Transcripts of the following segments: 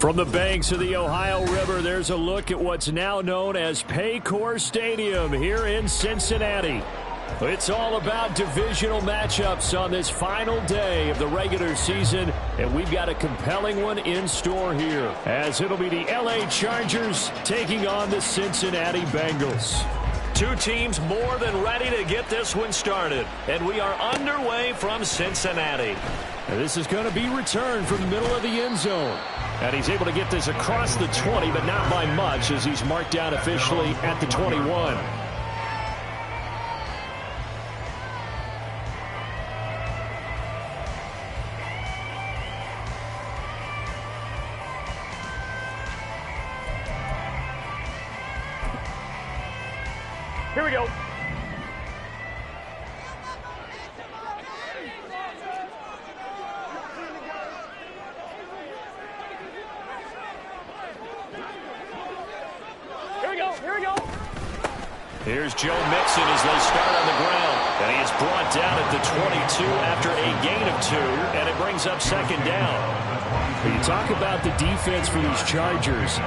From the banks of the Ohio River, there's a look at what's now known as Paycor Stadium here in Cincinnati. It's all about divisional matchups on this final day of the regular season, and we've got a compelling one in store here, as it'll be the LA Chargers taking on the Cincinnati Bengals. Two teams more than ready to get this one started, and we are underway from Cincinnati. And this is going to be returned from the middle of the end zone. And he's able to get this across the 20, but not by much, as he's marked down officially at the 21. Here we go. Here we go. Here's Joe Mixon as they start on the ground. And he is brought down at the 22 after a gain of 2, and it brings up second down. When you talk about the defense for these Chargers,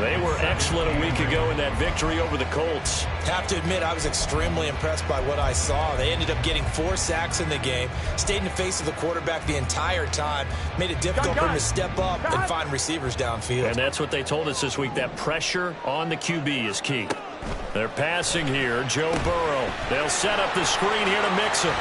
they were excellent a week ago in that victory over the Colts. Have to admit, I was extremely impressed by what I saw. They ended up getting 4 sacks in the game, stayed in the face of the quarterback the entire time, made it difficult for him to step up and find receivers downfield. And that's what they told us this week, that pressure on the QB is key. They're passing here, Joe Burrow. They'll set up the screen here to Mixon.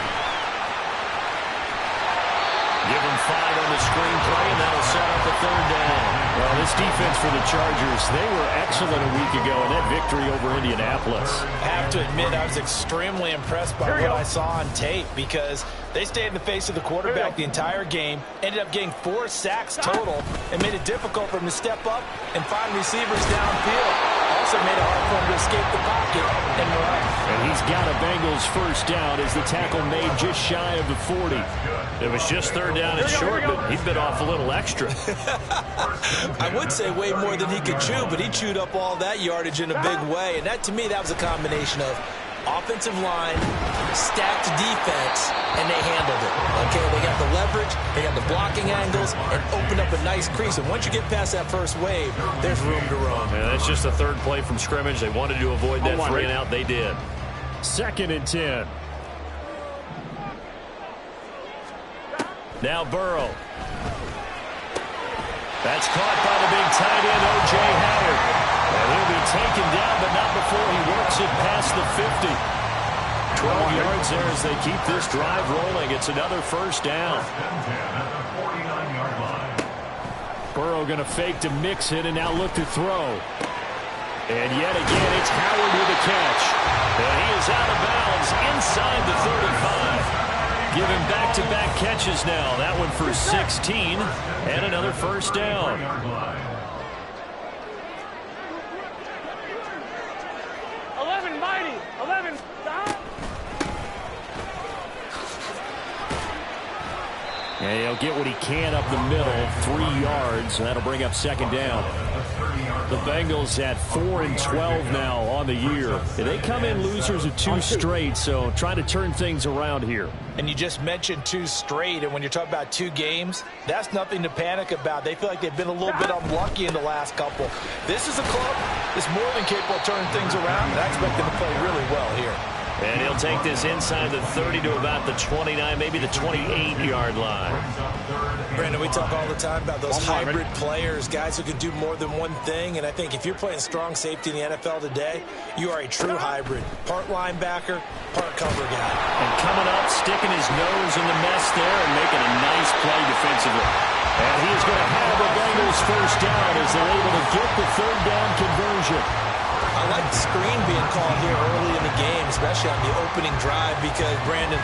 Give him 5 on the screen play, and that'll set up a third down. Well, this defense for the Chargers, they were excellent a week ago in that victory over Indianapolis. I have to admit, I was extremely impressed by what I saw on tape, because they stayed in the face of the quarterback the entire game, ended up getting 4 sacks total, and made it difficult for him to step up and find receivers downfield. Also made it hard for him to escape the pocket and run. And he's got a Bengals first down as the tackle made just shy of the 40. It was just third down and short, but he bit off a little extra. I would say way more than he could chew, but he chewed up all that yardage in a big way. And that, to me, that was a combination of offensive line, stacked defense, and they handled it. Okay, they got the leverage, they got the blocking angles, and opened up a nice crease. And once you get past that first wave, there's room to run. And that's just the third play from scrimmage. They wanted to avoid that 3 and out. They did. 2nd and 10. Now Burrow. That's caught by the big tight end, O.J. Howard. And he'll be taken down, but not before he works it past the 50. 12 yards there as they keep this drive rolling. It's another first down. Burrow going to fake to Mixon and now look to throw. And yet again, it's Howard with a catch. And he is out of bounds inside the 35. Give him back-to-back catches now. That one for 16 and another first down. 11, mighty. 11, stop. And he'll get what he can up the middle, 3 yards, and that'll bring up second down. The Bengals at 4-12 now on the year. They come in losers of 2 straight, so trying to turn things around here. And you just mentioned 2 straight, and when you're talking about 2 games, that's nothing to panic about. They feel like they've been a little bit unlucky in the last couple. This is a club that's more than capable of turning things around, and I expect them to play really well here. And he'll take this inside the 30 to about the 29, maybe the 28-yard line. Brandon, we talk all the time about those hybrid players, guys who can do more than one thing. And I think if you're playing strong safety in the NFL today, you are a true hybrid. Part linebacker, part cover guy. And coming up, sticking his nose in the mess there and making a nice play defensively. And he is going to have the Bengals first down as they're able to get the third down conversion. I like the screen being called here early in the game, especially on the opening drive, because, Brandon,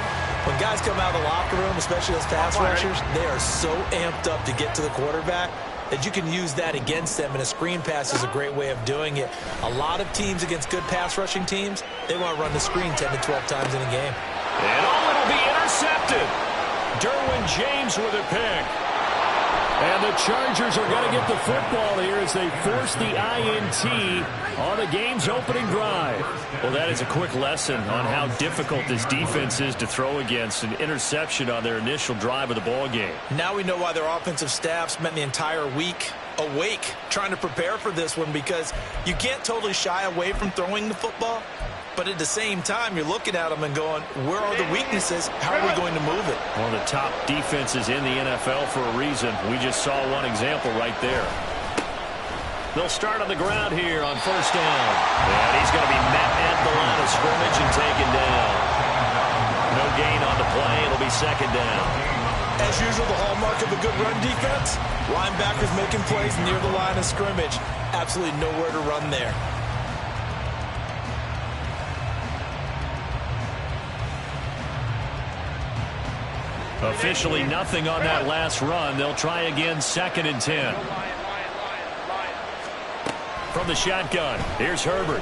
when guys come out of the locker room, especially those pass rushers, they are so amped up to get to the quarterback that you can use that against them, and a screen pass is a great way of doing it. A lot of teams against good pass rushing teams, they want to run the screen 10 to 12 times in a game. And it'll be intercepted. Derwin James with a pick. And the Chargers are going to get the football here as they force the INT on the game's opening drive. Well, that is a quick lesson on how difficult this defense is to throw against. An interception on their initial drive of the ball game. Now we know why their offensive staff spent the entire week awake, trying to prepare for this one, because you can't totally shy away from throwing the football. But at the same time, you're looking at them and going, where are the weaknesses? How are we going to move it? One of the top defenses in the NFL for a reason. We just saw one example right there. They'll start on the ground here on first down. And he's going to be met at the line of scrimmage and taken down. No gain on the play. It'll be second down. As usual, the hallmark of a good run defense, linebackers making plays near the line of scrimmage. Absolutely nowhere to run there. Officially nothing on that last run. They'll try again, 2nd and 10. From the shotgun, here's Herbert.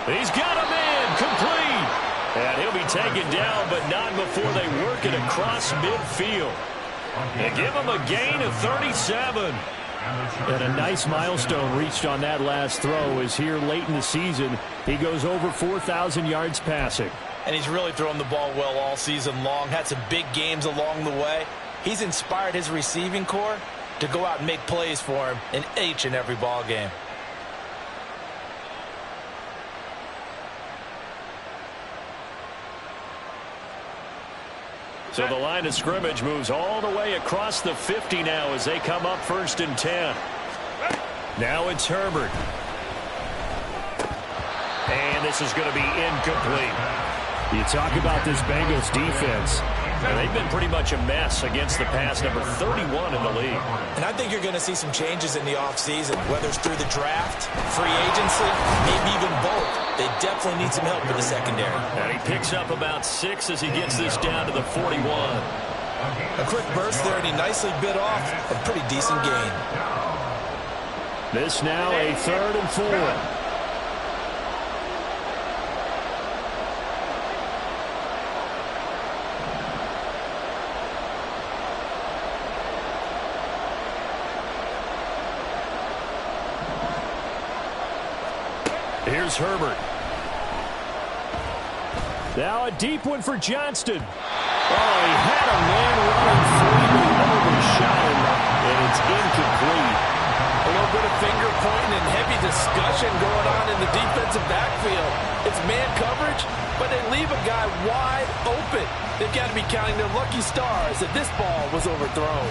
He's got him in, complete. And he'll be taken down, but not before they work it across midfield. They give him a gain of 37. And a nice milestone reached on that last throw is here late in the season. He goes over 4,000 yards passing. And he's really thrown the ball well all season long. Had some big games along the way. He's inspired his receiving corps to go out and make plays for him in each and every ball game. So the line of scrimmage moves all the way across the 50 now as they come up 1st and 10. Now it's Herbert. And this is going to be incomplete. You talk about this Bengals defense. And they've been pretty much a mess against the pass, number 31 in the league. And I think you're going to see some changes in the offseason, whether it's through the draft, free agency, maybe even both. They definitely need some help in the secondary. And he picks up about 6 as he gets this down to the 41. A quick burst there, and he nicely bit off a pretty decent gain. This now a 3rd and 4. Here's Herbert. Now a deep one for Johnston. Oh, he had a man running free, but he overshot him, and it's incomplete. A little bit of finger pointing and heavy discussion going on in the defensive backfield. It's man coverage, but they leave a guy wide open. They've got to be counting their lucky stars that this ball was overthrown.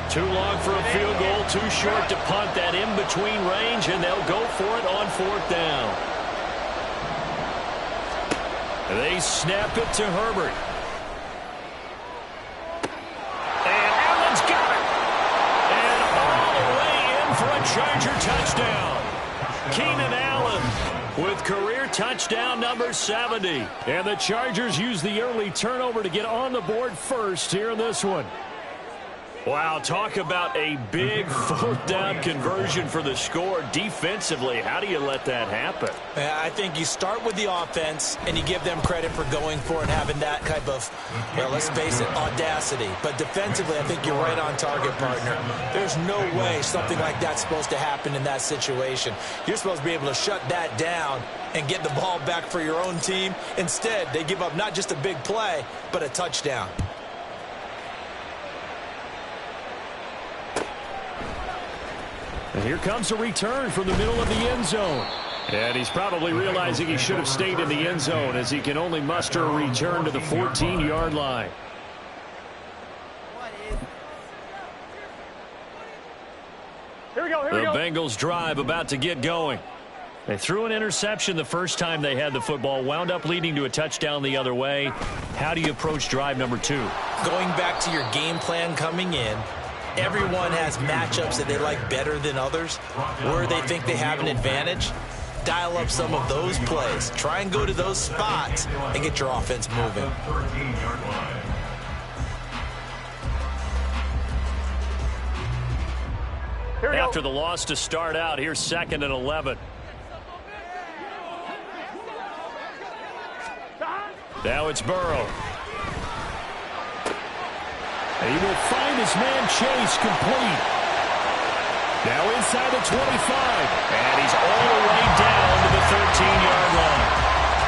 Too long for a field goal, too short to punt that in-between range, and they'll go for it on 4th down. They snap it to Herbert. And Allen's got it. And all the way in for a Charger touchdown. Keenan Allen with career touchdown number 70. And the Chargers use the early turnover to get on the board first here in this one. Wow, talk about a big 4th down conversion for the score. Defensively, how do you let that happen? I think you start with the offense, and you give them credit for going for it and having that type of, well, let's face it, audacity. But defensively, I think you're right on target, partner. There's no way something like that's supposed to happen in that situation. You're supposed to be able to shut that down and get the ball back for your own team. Instead, they give up not just a big play, but a touchdown. And here comes a return from the middle of the end zone. And he's probably realizing he should have stayed in the end zone as he can only muster a return to the 14-yard line. Here we go, here we The go. Bengals drive about to get going. They threw an interception the first time they had the football, wound up leading to a touchdown the other way. How do you approach drive number 2? Going back to your game plan coming in, everyone has matchups that they like better than others, where they think they have an advantage. Dial up some of those plays. Try and go to those spots and get your offense moving. After the loss to start out, here's 2nd and 11. Now it's Burrow. He will find his man Chase complete. Now inside the 25. And he's all the way down to the 13-yard line.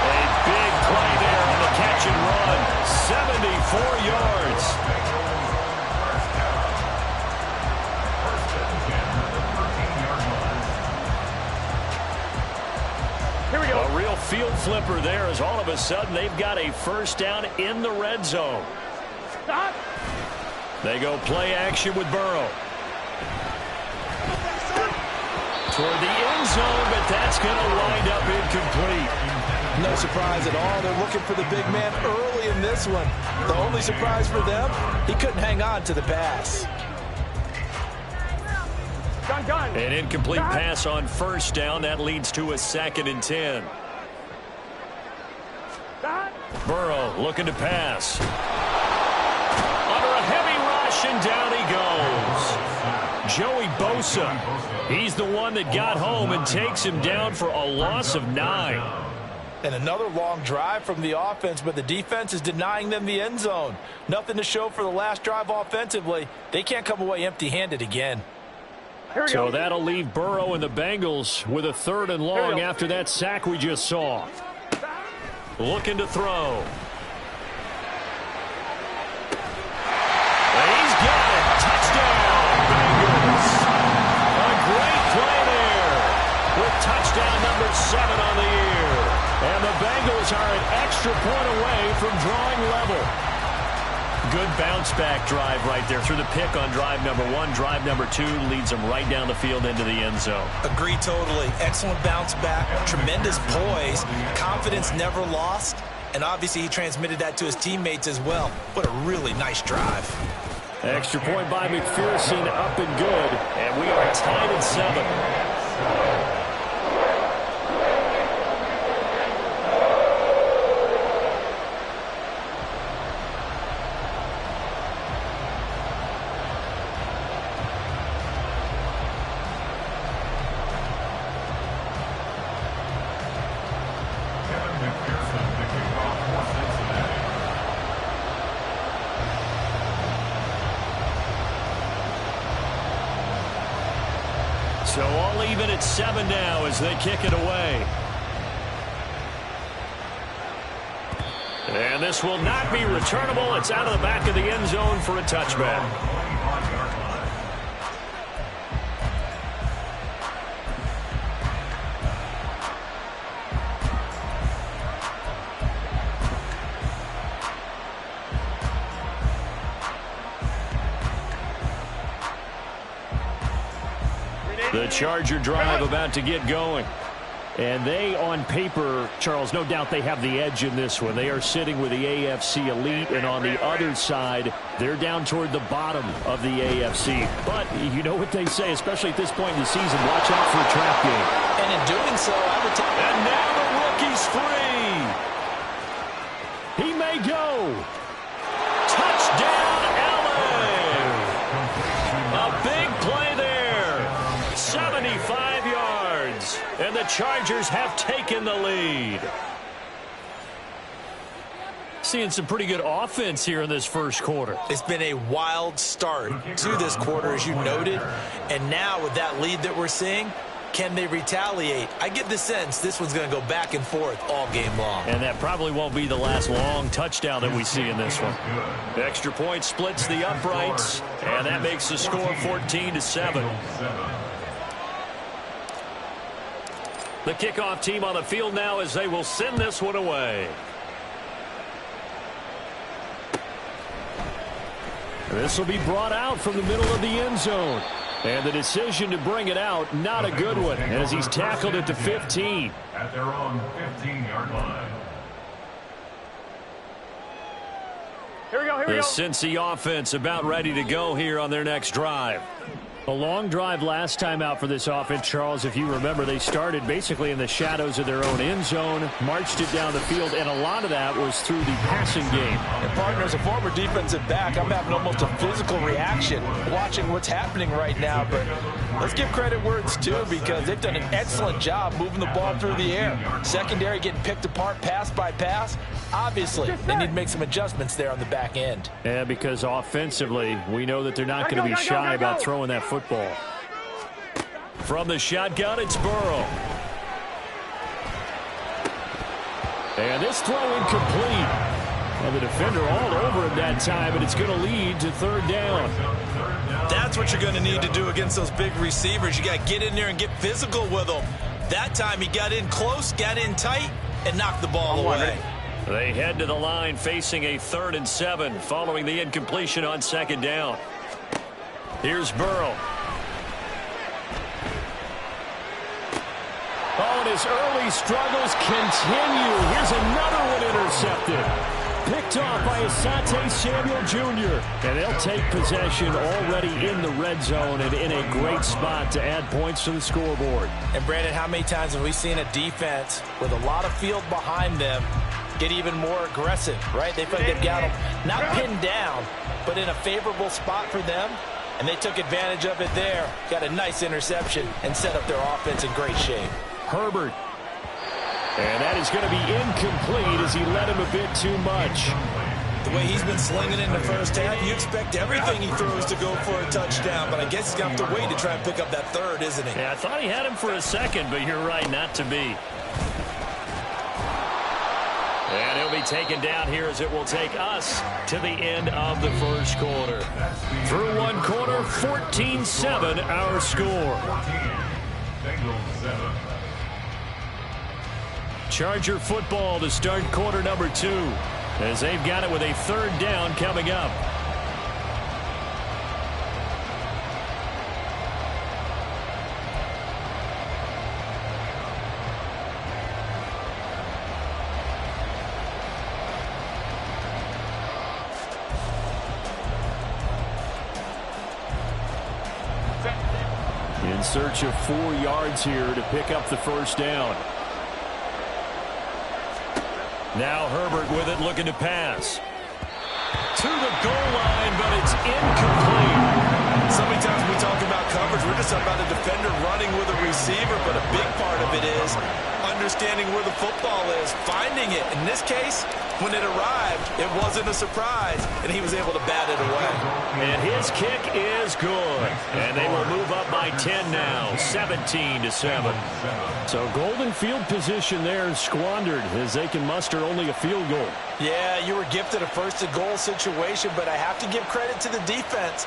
A big play there on the catch and run. 74 yards. Here we go. A real field flipper there as all of a sudden they've got a first down in the red zone. Stop. They go play action with Burrow. Toward the end zone, but that's going to wind up incomplete. No surprise at all. They're looking for the big man early in this one. The only surprise for them, he couldn't hang on to the pass. Gun. An incomplete pass on first down. That leads to a 2nd and 10. Burrow looking to pass. Under a heavy rush, and down he goes. Joey Bosa. He's the one that got home and takes him down for a loss of 9. And another long drive from the offense, but the defense is denying them the end zone. Nothing to show for the last drive offensively. They can't come away empty-handed again. So that'll leave Burrow and the Bengals with a 3rd and long after that sack we just saw. Looking to throw. He's got it. Touchdown, Bengals. A great play there with touchdown number 7 on the year. And the Bengals are an extra point away from drawing level. Good bounce-back drive right there through the pick on drive number 1. Drive number 2 leads them right down the field into the end zone. Agree totally. Excellent bounce back. Tremendous poise. Confidence never lost. And obviously he transmitted that to his teammates as well. What a really nice drive. Extra point by McPherson, up and good. And we are tied at 7. So all even at 7 now as they kick it away. And this will not be returnable. It's out of the back of the end zone for a touchback. The Charger drive about to get going. And they, on paper, Charles, no doubt they have the edge in this one. They are sitting with the AFC elite, and on the other side, they're down toward the bottom of the AFC. But you know what they say, especially at this point in the season, watch out for a trap game. And in doing so, I would take... And now the rookie's free. He may go. Touchdown, LA. A big play there. 75 yards. And the Chargers have taken the lead. Seeing some pretty good offense here in this first quarter. It's been a wild start to this quarter, as you noted. And now with that lead that we're seeing, can they retaliate? I get the sense this one's going to go back and forth all game long. And that probably won't be the last long touchdown that we see in this one. The extra point splits the uprights, and that makes the score 14-7. The kickoff team on the field now as they will send this one away. This will be brought out from the middle of the end zone. And the decision to bring it out, not a good one, as he's tackled at the 15. At their own 15-yard line. Here we go. The Cincy offense about ready to go here on their next drive. A long drive last time out for this offense, Charles. If you remember, they started basically in the shadows of their own end zone, marched it down the field, and a lot of that was through the passing game. And partner, as a former defensive back, I'm having almost a physical reaction watching what's happening right now. But let's give credit where it's due, because they've done an excellent job moving the ball through the air. Secondary getting picked apart pass by pass. Obviously, they need to make some adjustments there on the back end. Yeah, because offensively, we know that they're not going to be shy about throwing that football. From the shotgun, it's Burrow. And this throw incomplete. Well, the defender all over him that time, and it's going to lead to third down. That's what you're going to need to do against those big receivers. You got to get in there and get physical with them. That time he got in close, got in tight, and knocked the ball away. They head to the line facing a 3rd and 7 following the incompletion on 2nd down. Here's Burrow. Oh, and his early struggles continue. Here's another one intercepted. Picked off by Asante Samuel Jr. And they'll take possession already in the red zone and in a great spot to add points to the scoreboard. And, Brandon, how many times have we seen a defense with a lot of field behind them get even more aggressive, right? They feel like they've got them not pinned down, but in a favorable spot for them. And they took advantage of it there. Got a nice interception and set up their offense in great shape. Herbert. And that is going to be incomplete as he led him a bit too much. The way he's been slinging in the first half, you expect everything he throws to go for a touchdown. But I guess he's going to have to wait to try and pick up that 3rd, isn't he? Yeah, I thought he had him for a second, but you're right, not to be. And he'll be taken down here as it will take us to the end of the first quarter. Through one quarter, 14-7 our score. Charger football to start quarter number 2 as they've got it with a 3rd down coming up. In search of 4 yards here to pick up the first down. Now Herbert with it, looking to pass. To the goal line, but it's incomplete. So many times we talk about coverage, we're just about a defender running with a receiver, but a big part of it is understanding where the football is, finding it. In this case, when it arrived, it wasn't a surprise, and he was able to bat it away. And his kick is good. And they will move up by 10 now, 17-7. So golden field position there squandered as they can muster only a field goal. Yeah, you were gifted a first-and-goal situation, but I have to give credit to the defense.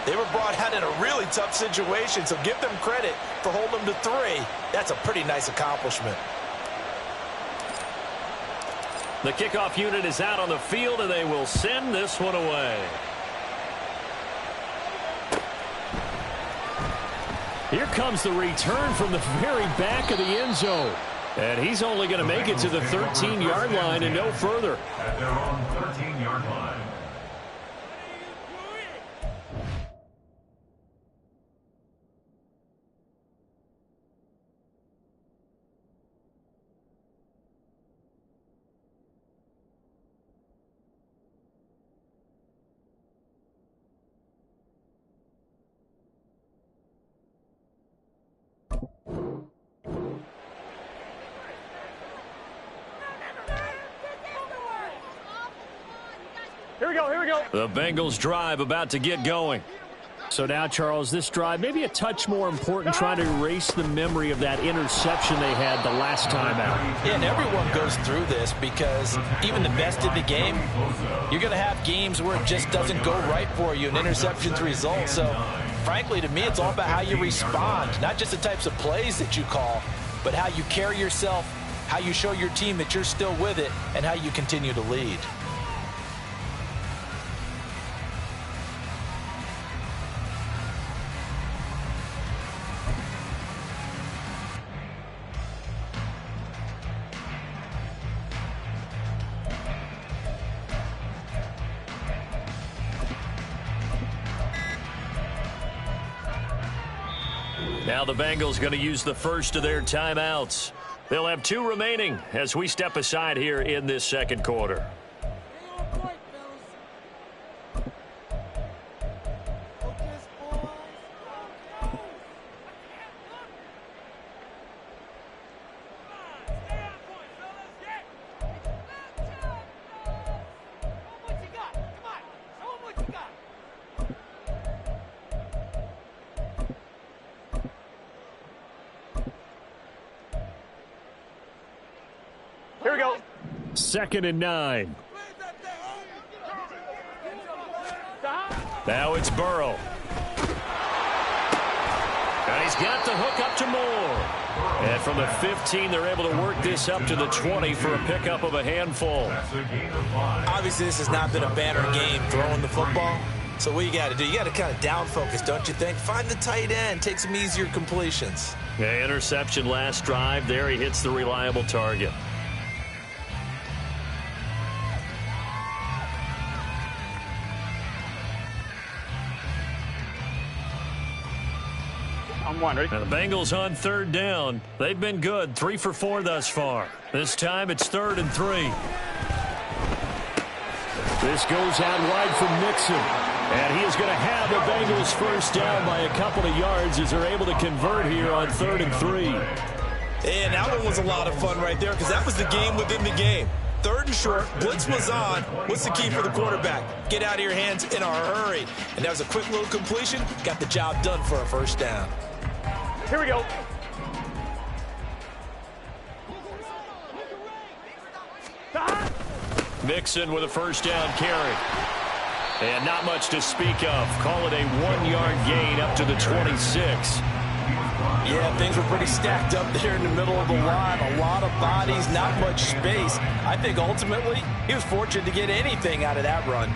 They were brought out in a really tough situation, so give them credit for holding them to 3. That's a pretty nice accomplishment. The kickoff unit is out on the field, and they will send this one away. Here comes the return from the very back of the end zone. And he's only going to make it to the 13-yard line and no further. At their own 13-yard line. Here we go. The Bengals drive about to get going. So now, Charles, this drive maybe a touch more important, trying to erase the memory of that interception they had the last time out. Yeah, and everyone goes through this because even the best in the game, you're going to have games where it just doesn't go right for you, and interceptions result. So, frankly, to me, it's all about how you respond, not just the types of plays that you call, but how you carry yourself, how you show your team that you're still with it, and how you continue to lead. Now the Bengals going to use the first of their timeouts. They'll have 2 remaining as we step aside here in this second quarter. Here we go. 2nd and 9. Now it's Burrow. And he's got the hook up to Moore. And from the 15, they're able to work this up to the 20 for a pickup of a handful. Obviously, this has not been a banner game throwing the football. So what you got to do, you got to kind of down focus, don't you think? Find the tight end, take some easier completions. Yeah, interception last drive. There he hits the reliable target. I'm one, ready? And the Bengals on 3rd down. They've been good, 3 for 4 thus far. This time it's 3rd and 3. This goes out wide from Mixon. And he is going to have the Bengals first down by a couple of yards as they're able to convert here on 3rd and 3. And that one was a lot of fun right there because that was the game within the game. 3rd and short, blitz was on. What's the key for the quarterback? Get out of your hands in a hurry. And that was a quick little completion. Got the job done for a first down. Here we go. Mixon with a first down carry. And not much to speak of. Call it a 1-yard gain up to the 26. Yeah, things were pretty stacked up there in the middle of the line. A lot of bodies, not much space. I think ultimately he was fortunate to get anything out of that run.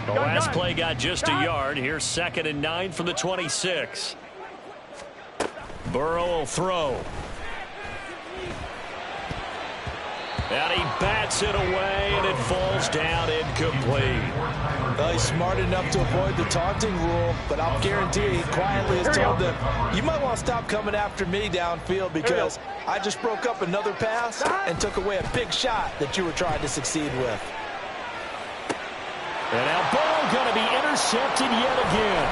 The last play got just a yard. Here's 2nd and 9 from the 26. Burrow will throw. And he bats it away, and it falls down incomplete. Well, he's smart enough to avoid the taunting rule, but I'll guarantee he quietly has told them, you might want to stop coming after me downfield because I just broke up another pass and took away a big shot that you were trying to succeed with. And now Burrow going to be intercepted yet again.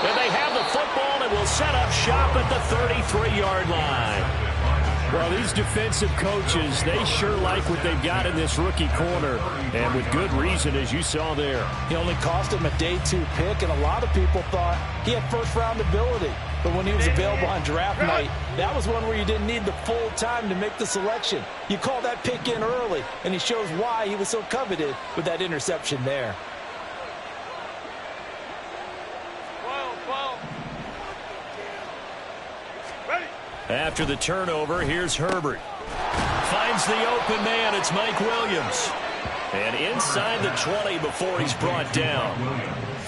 And they have the football and will set up shop at the 33-yard line. Well, these defensive coaches, they sure like what they've got in this rookie corner, and with good reason, as you saw there. He only cost him a day 2 pick, and a lot of people thought he had first-round ability. But when he was available on draft night, that was one where you didn't need the full time to make the selection. You call that pick in early, and he shows why he was so coveted with that interception there. After the turnover, here's Herbert. Finds the open man. It's Mike Williams. And inside the 20 before he's brought down.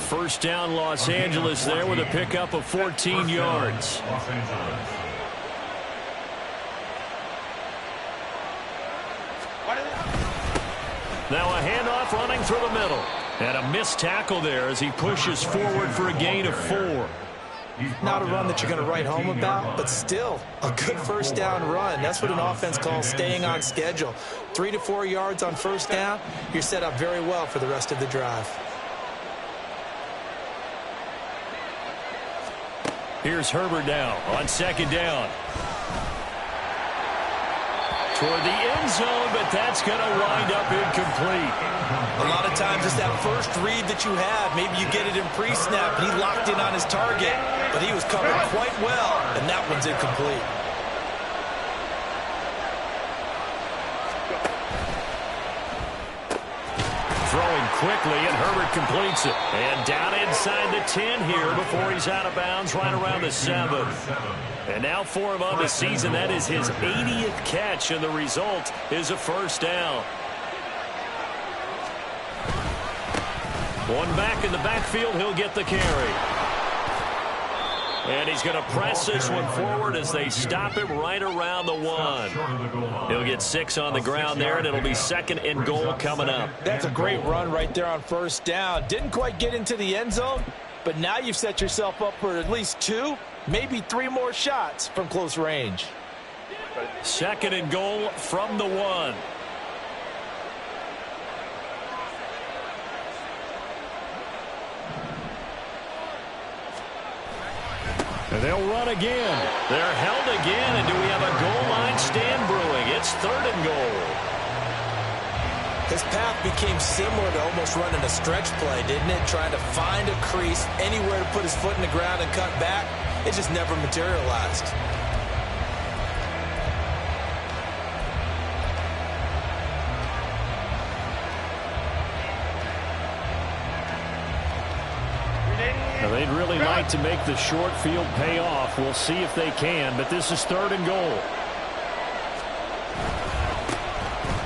First down, Los Angeles there with a pickup of 14 yards. Now a handoff running through the middle. And a missed tackle there as he pushes forward for a gain of 4. Not a run that you're going to write home about, but still a good first down run. That's what an offense calls staying on schedule. 3 to 4 yards on first down, you're set up very well for the rest of the drive. Here's Herbert now on 2nd down. Toward the end zone, but that's going to wind up incomplete. A lot of times it's that first read that you have. Maybe you get it in pre-snap, and he locked in on his target, but he was covered quite well, and that one's incomplete. Throwing quickly, and Herbert completes it. And down inside the 10 here before he's out of bounds, right around the 7. And now for him on the season, that is his 80th catch, and the result is a first down. One back in the backfield, he'll get the carry. And he's going to press this one forward as they stop him right around the 1. He'll get 6 on the ground there, and it'll be 2nd and goal coming up. That's a great run right there on first down. Didn't quite get into the end zone, but now you've set yourself up for at least 2, maybe 3 more shots from close range. 2nd and goal from the 1. And they'll run again. They're held again, and do we have a goal line stand brewing? It's 3rd and goal. His path became similar to almost running a stretch play, didn't it? Trying to find a crease, anywhere to put his foot in the ground and cut back. It just never materialized. Now, they'd really like to make the short field pay off. We'll see if they can, but this is 3rd and goal.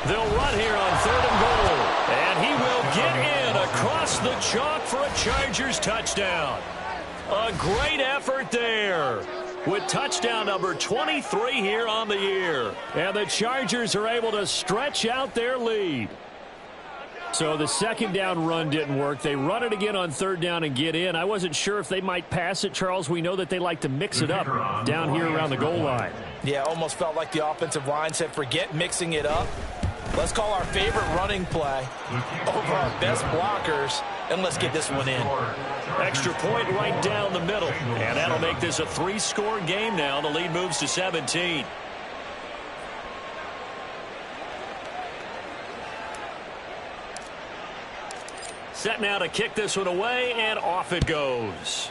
They'll run here on 3rd and goal. And he will get in across the chalk for a Chargers touchdown. A great effort there with touchdown number 23 here on the year. And the Chargers are able to stretch out their lead. So the 2nd down run didn't work. They run it again on 3rd down and get in. I wasn't sure if they might pass it, Charles. We know that they like to mix it up down here around the goal line. Yeah, almost felt like the offensive line said, forget mixing it up. Let's call our favorite running play over our best blockers, and let's get this one in. Extra point right down the middle. And that'll make this a 3-score game now. The lead moves to 17. Set now to kick this one away, and off it goes.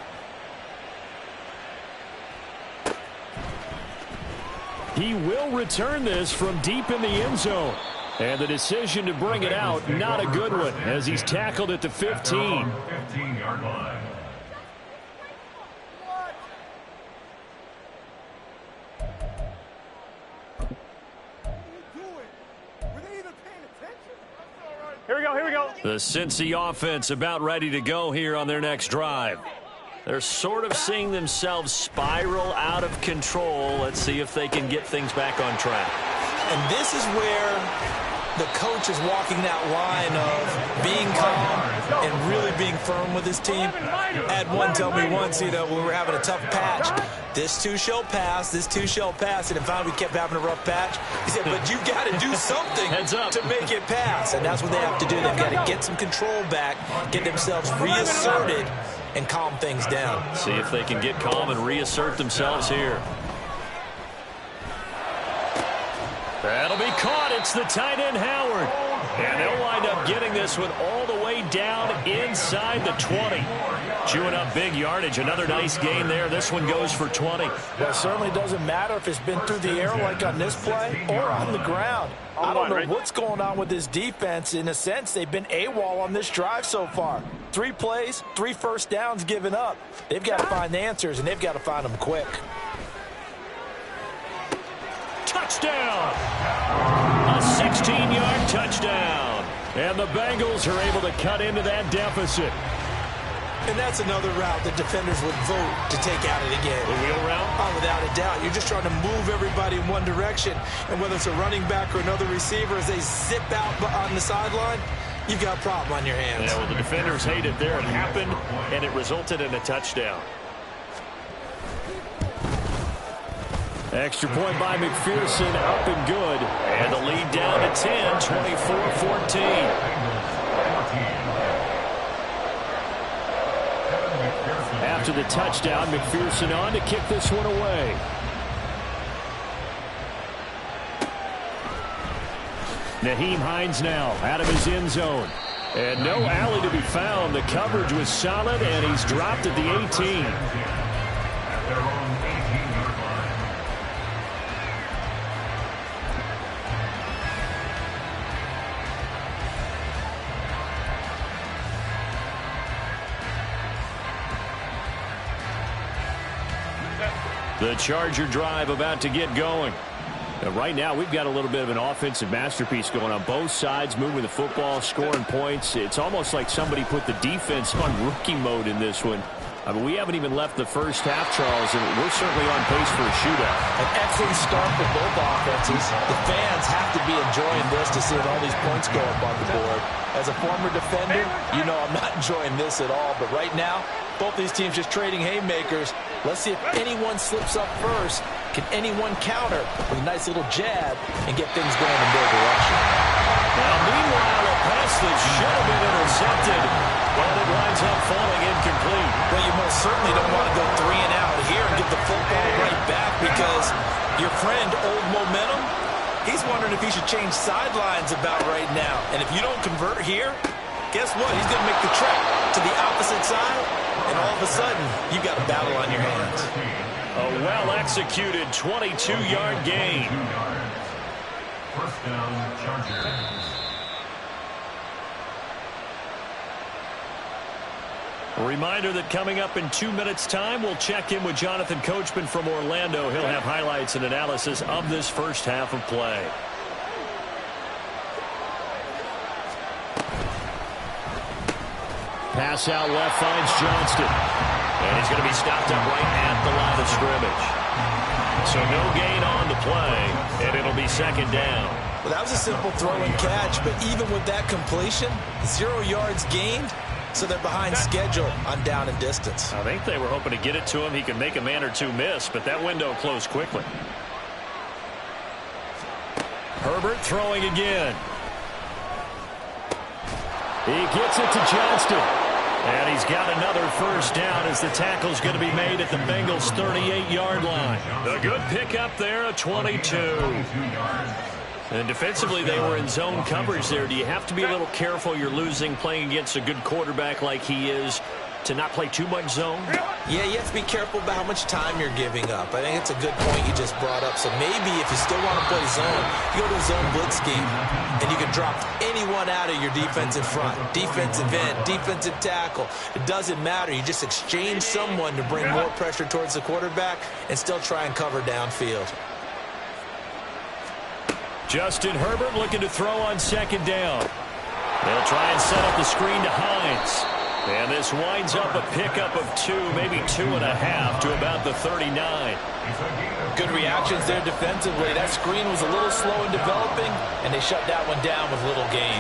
He will return this from deep in the end zone. And the decision to bring it out, not a good one, as he's tackled at the 15. 15-yard line. Here we go. The Cincy offense about ready to go here on their next drive. They're sort of seeing themselves spiral out of control. Let's see if they can get things back on track. And this is where the coach is walking that line of being calm and really being firm with his team. Had one tell me once, when we were having a tough patch, this too shall pass, this too shall pass. And finally we kept having a rough patch. He said, but you got to do something to make it pass. And that's what they have to do. They've got to get some control back, get themselves reasserted, and calm things down. See if they can get calm and reassert themselves here. That'll be caught. It's the tight end, Howard. And they'll wind up getting this one all the way down inside the 20. Chewing up big yardage. Another nice gain there. This one goes for 20. Well, it certainly doesn't matter if it's been through the air like on this play or on the ground. I don't know what's going on with this defense. In a sense, they've been AWOL on this drive so far. 3 plays, 3 first downs given up. They've got to find the answers, and they've got to find them quick. Touchdown! A 16-yard touchdown. And the Bengals are able to cut into that deficit. And that's another route that defenders would vote to take out of the game. The wheel route? Oh, without a doubt. You're just trying to move everybody in one direction. And whether it's a running back or another receiver, as they zip out on the sideline, you've got a problem on your hands. Yeah, well, the defenders hate it there. It happened, and it resulted in a touchdown. Extra point by McPherson, up and good. And the lead down to 10, 24-14. After the touchdown, McPherson on to kick this one away. Nyheim Hines now out of his end zone. And no alley to be found. The coverage was solid, and he's dropped at the 18. At their own 18-yard line. The Charger drive about to get going. Now, right now, we've got a little bit of an offensive masterpiece going on both sides, moving the football, scoring points. It's almost like somebody put the defense on rookie mode in this one. I mean, we haven't even left the first half, Charles, and we're certainly on pace for a shootout. An excellent start for both offenses. The fans have to be enjoying this to see all these points go up on the board. As a former defender, you know I'm not enjoying this at all, but right now, Both these teams just trading haymakers. Let's see if anyone slips up first. Can anyone counter with a nice little jab and get things going in their direction? Now, meanwhile, a pass that should have been intercepted, but it winds up falling incomplete. Well, you most certainly don't want to go 3 and out here and get the football right back because your friend, Old Momentum, he's wondering if he should change sidelines about right now. And if you don't convert here, guess what? He's going to make the trek to the opposite side, and all of a sudden, you've got a battle on your hands. A well-executed 22-yard gain. First down, Chargers. A reminder that coming up in 2 minutes' time, we'll check in with Jonathan Coachman from Orlando. He'll have highlights and analysis of this first half of play. Pass out left finds Johnston. And he's going to be stopped up right at the line of scrimmage. So no gain on the play, and it'll be second down. Well, that was a simple throw and catch, but even with that completion, 0 yards gained, so they're behind schedule on down and distance. I think they were hoping to get it to him. He could make a man or two miss, but that window closed quickly. Herbert throwing again. He gets it to Johnston. And he's got another first down as the tackle's going to be made at the Bengals' 38-yard line. A good pickup there, a 22. And defensively, they were in zone coverage there. Do you have to be a little careful? You're losing playing against a good quarterback like he is to not play too much zone? Yeah, you have to be careful about how much time you're giving up. I think it's a good point you just brought up. So maybe if you still want to play zone, you go to a zone blitz scheme, and you can drop anyone out of your defensive front, defensive end, defensive tackle. It doesn't matter. You just exchange someone to bring more pressure towards the quarterback and still try and cover downfield. Justin Herbert looking to throw on second down. They'll try and set up the screen to Hines. And this winds up a pickup of 2, maybe 2.5 to about the 39. Good reactions there defensively. That screen was a little slow in developing, and they shut that one down with little gain.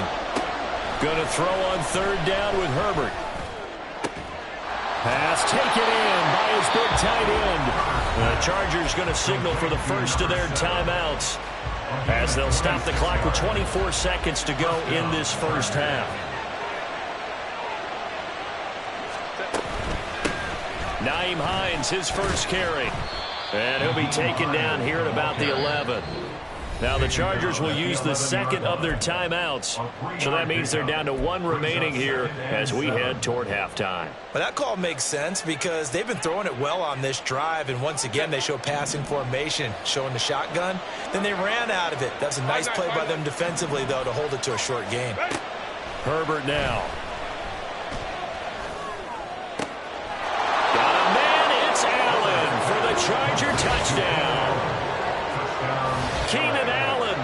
Going to throw on third down with Herbert. Pass taken in by his big tight end. The Chargers going to signal for the first of their timeouts as they'll stop the clock with 24 seconds to go in this first half. Nyheim Hines, his first carry. And he'll be taken down here at about the 11. Now the Chargers will use the second of their timeouts. So that means they're down to 1 remaining here as we head toward halftime. Well, that call makes sense because they've been throwing it well on this drive. And once again, they show passing formation, showing the shotgun. Then they ran out of it. That's a nice play by them defensively, though, to hold it to a short gain. Herbert now. Got a man. It's Allen for the Charger touchdown. Keenan Allen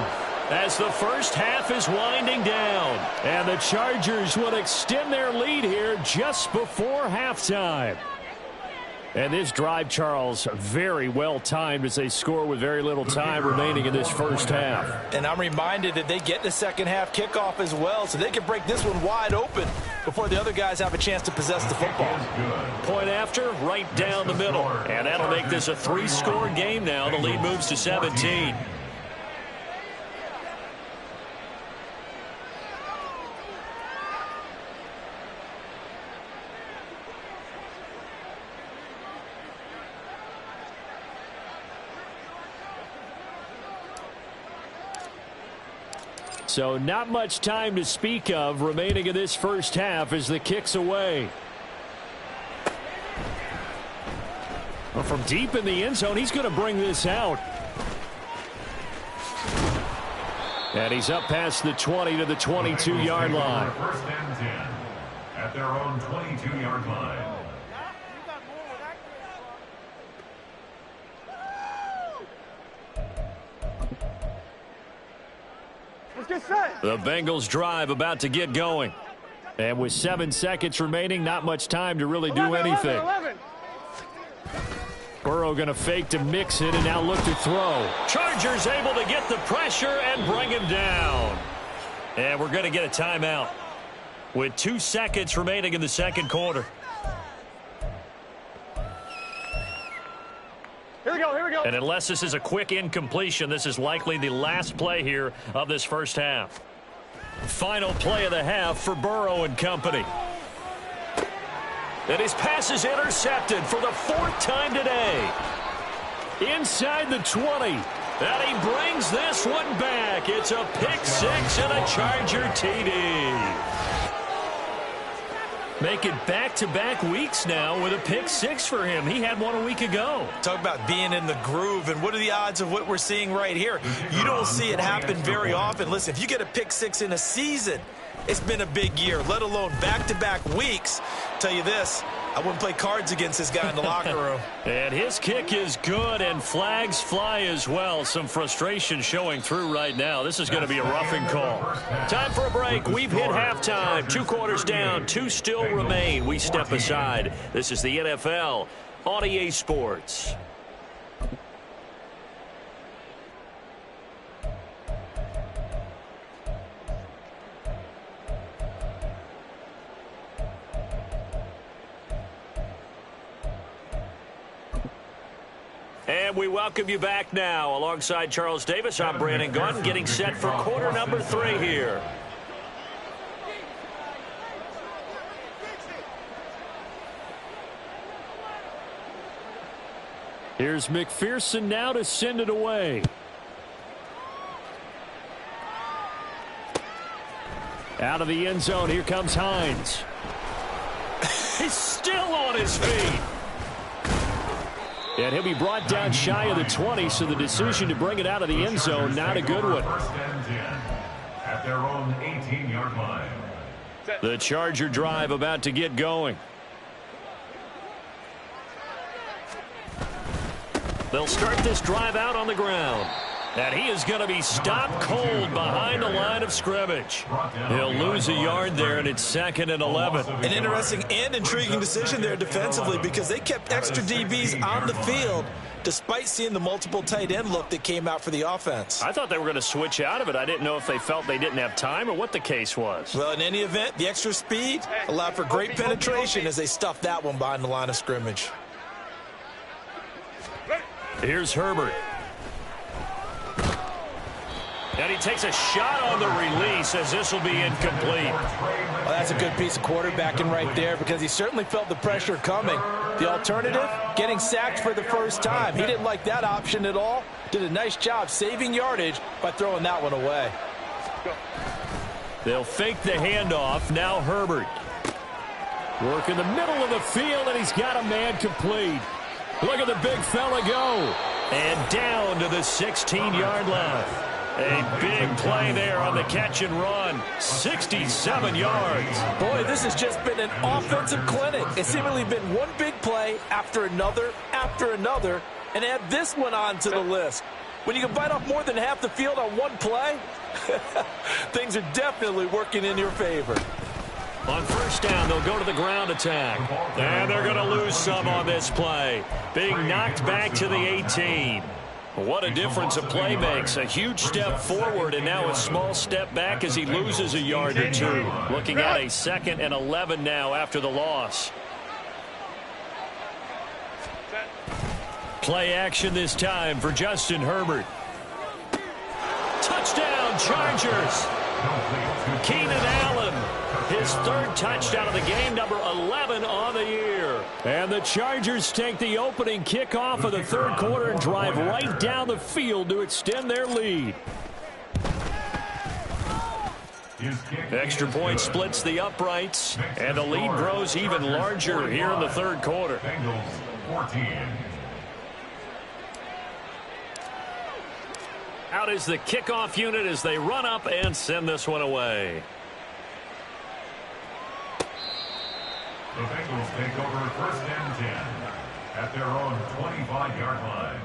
as the first half is winding down. And the Chargers will extend their lead here just before halftime. And this drive, Charles, very well timed as they score with very little time remaining in this first half. And I'm reminded that they get the second half kickoff as well, so they can break this one wide open before the other guys have a chance to possess the football. Point after, right down the middle. And that'll make this a 3-score game now. The lead moves to 17. So not much time to speak of remaining in this first half as the kick's away. Well, from deep in the end zone, he's going to bring this out. And he's up past the 20 to the 22-yard line. First and 10 at their own 22-yard line. The Bengals drive about to get going. And with 7 seconds remaining, not much time to really do anything. 11. Burrow going to fake to mix it and now look to throw. Chargers able to get the pressure and bring him down. And we're going to get a timeout with 2 seconds remaining in the second quarter. Here we go, here we go. And unless this is a quick incompletion, this is likely the last play here of this first half. Final play of the half for Burrow and company. And his pass is intercepted for the 4th time today. Inside the 20. And he brings this one back. It's a pick 6 and a Charger TD. Make it back-to-back weeks now with a pick 6 for him. He had one a week ago. Talk about being in the groove, and what are the odds of what we're seeing right here? You don't see it happen very often. Listen, if you get a pick 6 in a season, it's been a big year, let alone back-to-back weeks. Tell you this, I wouldn't play cards against this guy in the locker room. And his kick is good, and flags fly as well. Some frustration showing through right now. This is going to be a roughing call. Time for a break. We've hit halftime. 2 quarters down, 2 still remain. We step aside. This is the NFL on EA Sports. And we welcome you back now. Alongside Charles Davis, I'm Brandon Gunn, getting set for quarter number 3 here. Here's McPherson now to send it away. Out of the end zone, here comes Hines. He's still on his feet. And he'll be brought down shy of the 20, so the decision to bring it out of the end zone, not a good one. First and 10 at their own 18-yard line. The Charger drive about to get going. They'll start this drive out on the ground. And he is going to be stopped cold behind the line of scrimmage. He'll lose a yard there, and it's 2nd and 11. An interesting and intriguing decision there defensively, because they kept extra DBs on the field despite seeing the multiple tight end look that came out for the offense. I thought they were going to switch out of it. I didn't know if they felt they didn't have time or what the case was. Well, in any event, the extra speed allowed for great penetration as they stuffed that one behind the line of scrimmage. Here's Herbert. And he takes a shot on the release as this will be incomplete. Well, that's a good piece of quarterbacking right there, because he certainly felt the pressure coming. The alternative, getting sacked for the first time. He didn't like that option at all. Did a nice job saving yardage by throwing that one away. They'll fake the handoff. Now Herbert. Work in the middle of the field, and he's got a man complete. Look at the big fella go. And down to the 16-yard line. A big play there on the catch and run. 67 yards. Boy, this has just been an offensive clinic. It's seemingly been one big play after another, and add this one on to the list. When you can bite off more than half the field on one play, things are definitely working in your favor. On first down, they'll go to the ground attack. And they're going to lose some on this play. Being knocked back to the 18. What a difference a play makes. A huge step forward and now a small step back as he loses a yard or 2. Looking at a 2nd and 11 now after the loss. Play action this time for Justin Herbert. Touchdown, Chargers. Keenan Allen, his 3rd touchdown of the game, number 11 on the year. And the Chargers take the opening kickoff of the 3rd quarter and drive right down the field to extend their lead. Extra point splits the uprights, and the lead grows even larger here in the 3rd quarter. Bengals 14. Out is the kickoff unit as they run up and send this one away. The Bengals take over first and 10 at their own 25-yard line.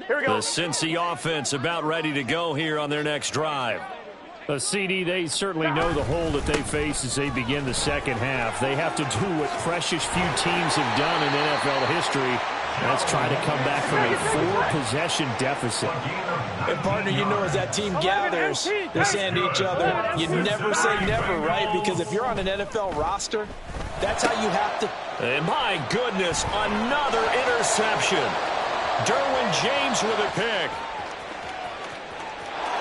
Here we go. The Cincy offense about ready to go here on their next drive. CD, they certainly know the hole that they face as they begin the second half. They have to do what precious few teams have done in NFL history. That's try to come back from a 4-possession deficit. And, partner, you know as that team gathers, they're saying to each other, you never say never, right? Because if you're on an NFL roster, that's how you have to. And my goodness, another interception. Derwin James with a pick.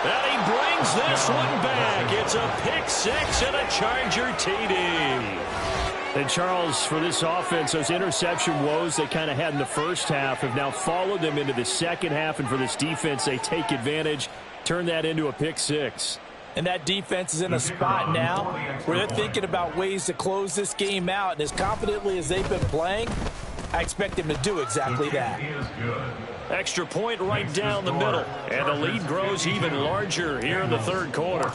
And he brings this one back. It's a pick six and a Charger TD. And, Charles, for this offense, those interception woes they kind of had in the first half have now followed them into the second half. And for this defense, they take advantage, turn that into a pick six. And that defense is in a spot now where they're thinking about ways to close this game out. And as confidently as they've been playing, I expect them to do exactly that. Extra point right down the middle. And the lead grows even larger here in the third quarter.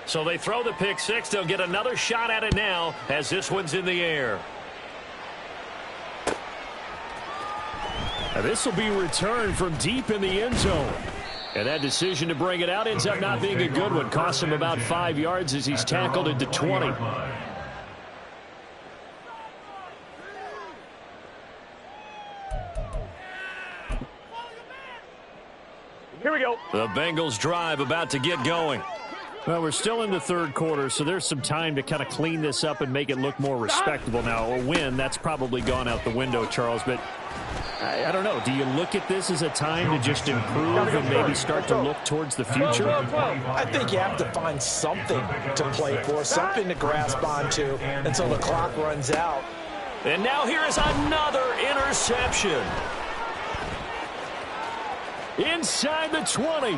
So they throw the pick six. They'll get another shot at it now as this one's in the air. Now this will be returned from deep in the end zone. And that decision to bring it out ends up not being a good one. Cost him about 5 yards as he's tackled into 20. Here we go. The Bengals drive about to get going. Well, we're still in the third quarter, so there's some time to kind of clean this up and make it look more respectable. Now, a win, that's probably gone out the window, Charles, but I don't know. Do you look at this as a time to just improve and maybe start to look towards the future? I think you have to find something to play for, something to grasp onto until the clock runs out. And now here is another interception. Inside the 20.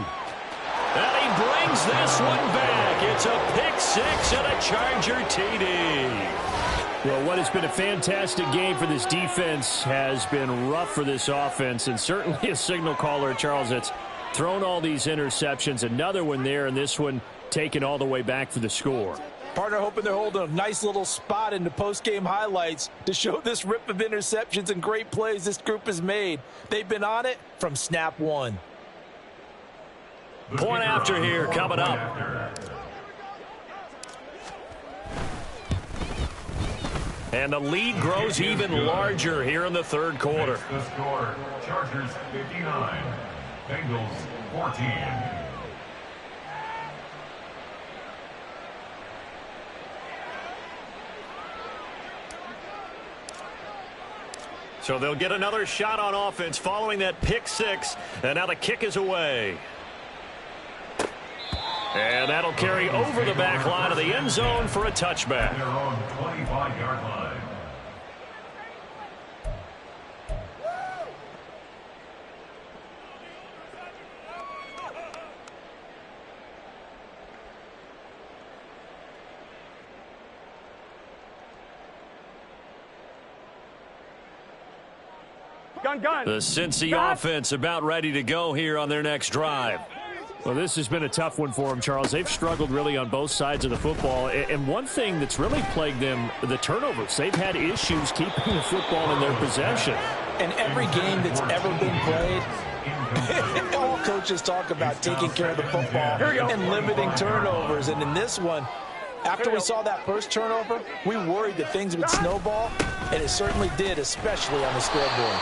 And he brings this one back. It's a pick six and a Charger TD. Well, what has been a fantastic game for this defense has been rough for this offense, and certainly a signal caller, Charles, that's thrown all these interceptions. Another one there, and this one taken all the way back for the score. Partner hoping they're holding a nice little spot in the post-game highlights to show this rip of interceptions and great plays this group has made. They've been on it from snap one. Point after here coming up. And the lead grows even larger here in the third quarter. The score, Chargers 59, Bengals 14. So they'll get another shot on offense following that pick six. And now the kick is away. And that'll carry over the back line of the end zone for a touchback. Their own 25-yard line. Gun. The Cincy offense about ready to go here on their next drive. Well, this has been a tough one for them, Charles. They've struggled really on both sides of the football. And one thing that's really plagued them, the turnovers. They've had issues keeping the football in their possession. In every game that's ever been played, all coaches talk about taking care of the football and limiting turnovers. And in this one, after we saw that first turnover, we worried that things would snowball, and it certainly did, especially on the scoreboard.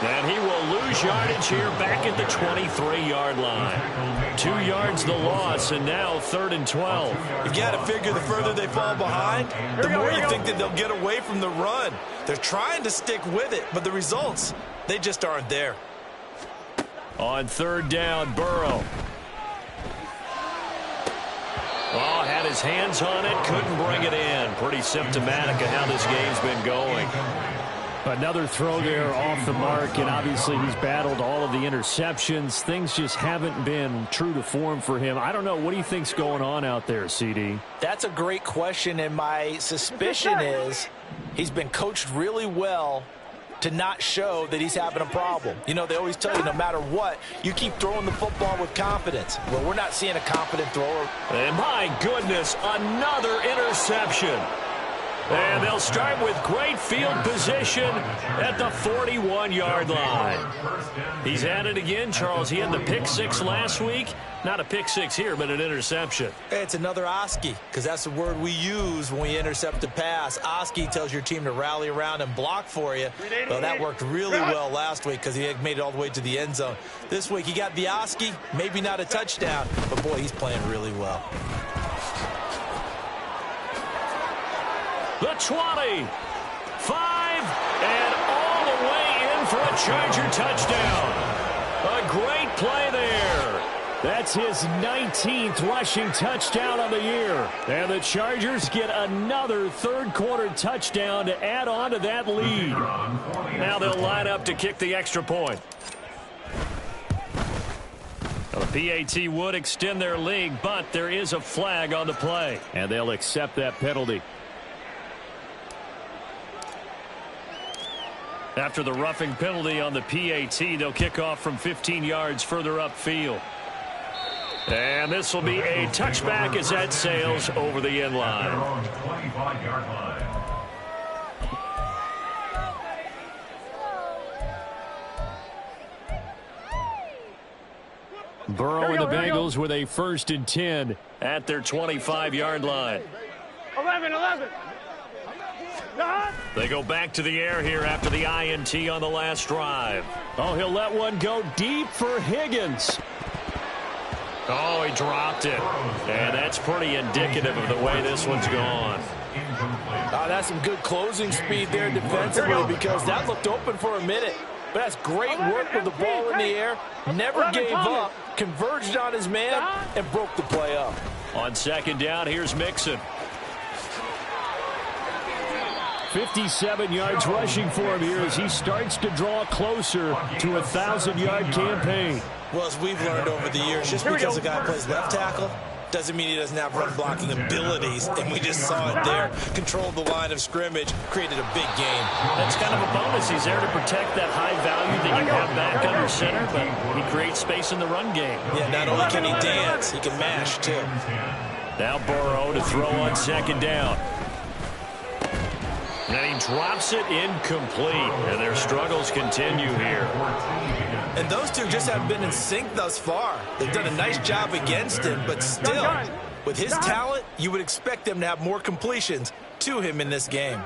And he will lose yardage here back at the 23-yard line. 2 yards the loss, and now 3rd and 12. You got to figure the further they fall behind, the more you think that they'll get away from the run. They're trying to stick with it, but the results, they just aren't there. On 3rd down, Burrow. Oh, had his hands on it, couldn't bring it in. Pretty symptomatic of how this game's been going. Another throw there off the mark, and obviously he's battled all of the interceptions. Things just haven't been true to form for him. I don't know. What do you think's going on out there, CD? That's a great question, and my suspicion is he's been coached really well to not show that he's having a problem. You know, they always tell you no matter what, you keep throwing the football with confidence. Well, we're not seeing a confident thrower. And my goodness, another interception. And they'll start with great field position at the 41-yard line. He's at it again, Charles. He had the pick six last week. Not a pick six here, but an interception. It's another Oski, because that's the word we use when we intercept a pass. Oski tells your team to rally around and block for you. Well, that worked really well last week because he had made it all the way to the end zone. This week he got the Oski, maybe not a touchdown, but boy, he's playing really well. The 20, 5, and all the way in for a Charger touchdown. A great play there. That's his 19th rushing touchdown on the year. And the Chargers get another third-quarter touchdown to add on to that lead. Now they'll line up to kick the extra point. Well, the PAT would extend their lead, but there is a flag on the play. And they'll accept that penalty. After the roughing penalty on the PAT, they'll kick off from 15 yards further upfield. And this will be a touchback as that sails over the end line. 25-yard line. Burrow and the Bengals with a 1st and 10 at their 25-yard line. 11. They go back to the air here after the INT on the last drive. Oh, he'll let one go deep for Higgins. Oh, he dropped it. And that's pretty indicative of the way this one's gone. That's some good closing speed there defensively because that looked open for a minute. But that's great work with the ball in the air. Never gave up, converged on his man, and broke the play up. On 2nd down, here's Mixon. 57 yards rushing for him here as he starts to draw closer to a 1,000-yard campaign. Well, as we've learned over the years, just because a guy plays left tackle doesn't mean he doesn't have run-blocking abilities, and we just saw it there. Controlled the line of scrimmage, created a big game. That's kind of a bonus. He's there to protect that high value that you have back under center, but he creates space in the run game. Yeah, not only can he dance, he can mash, too. Now Burrow to throw on 2nd down. And he drops it incomplete, and their struggles continue here. And those two just haven't been in sync thus far. They've done a nice job against him, but still, with his talent, you would expect them to have more completions to him in this game.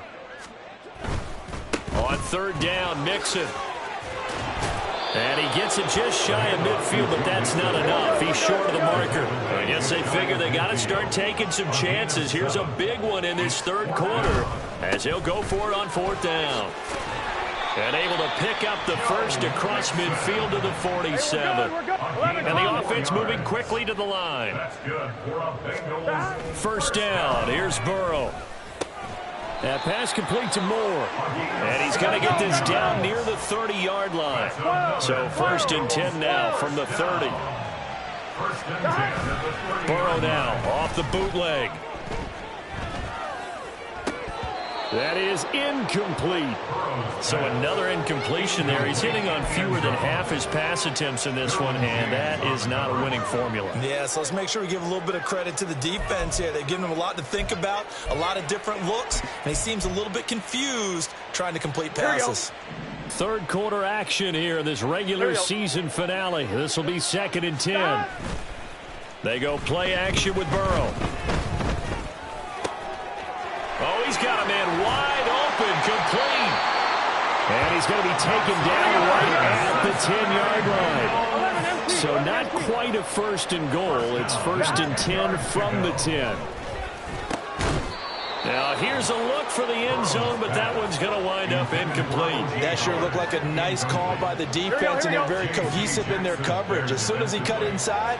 On 3rd down, Mixon. And he gets it just shy of midfield, but that's not enough. He's short of the marker. I guess they figure they got to start taking some chances. Here's a big one in this 3rd quarter as he'll go for it on 4th down. And able to pick up the first across midfield to the 47. And the offense moving quickly to the line. 1st down. Here's Burrow. That pass complete to Moore. And he's going to get this down near the 30-yard line. So 1st and 10 now from the 30. Burrow now off the bootleg. That is incomplete. So another incompletion there. He's hitting on fewer than half his pass attempts in this one, and that is not a winning formula. Yeah, so let's make sure we give a little bit of credit to the defense here. They've given him a lot to think about, a lot of different looks, and he seems a little bit confused trying to complete passes. 3rd quarter action here, this regular season finale. This will be 2nd and 10. They go play action with Burrow. Oh, he's got a man wide open, complete. And he's going to be taken down right at the 10-yard line. So not quite a 1st and goal. It's 1st and 10 from the 10. Now, here's a look for the end zone, but that one's going to wind up incomplete. That sure looked like a nice call by the defense, and they're very cohesive in their coverage. As soon as he cut inside,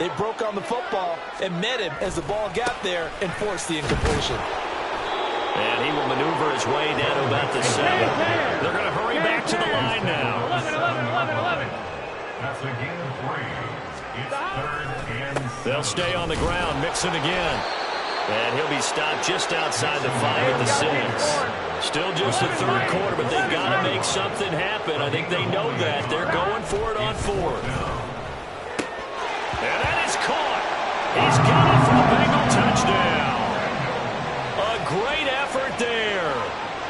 they broke on the football and met him as the ball got there and forced the incompletion. And he will maneuver his way down to about the 7. They're going to hurry back to the line now. 11. That's a gain of 3. It's 3rd and 7. They'll stay on the ground, Mixon again. And he'll be stopped just outside the 5 at the 6. Still just the 3rd quarter, but they've got to make something happen. I think they know that. They're going for it on 4th. And that is caught. He's got it for a Bengal touchdown. A great effort there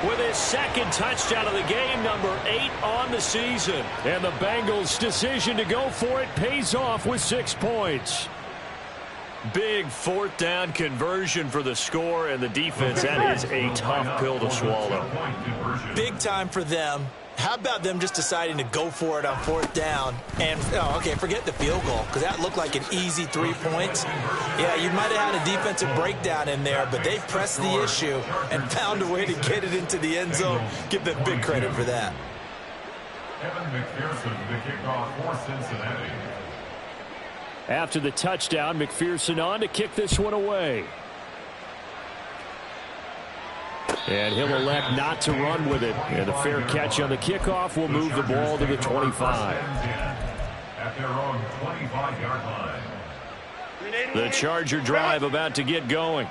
with his second touchdown of the game, number 8 on the season. And the Bengals' decision to go for it pays off with 6 points. Big fourth down conversion for the score, and the defense, that is a tough pill to swallow. Big time for them. How about them just deciding to go for it on fourth down? And, forget the field goal, because that looked like an easy 3 points. Yeah, you might have had a defensive breakdown in there, but they pressed the issue and found a way to get it into the end zone. Give them big credit for that. Evan McPherson, the kickoff for Cincinnati. After the touchdown, McPherson on to kick this one away. And he'll elect not to run with it. And a fair catch on the kickoff will move the ball to the 25. At their own 25-yard line. The Charger drive about to get going.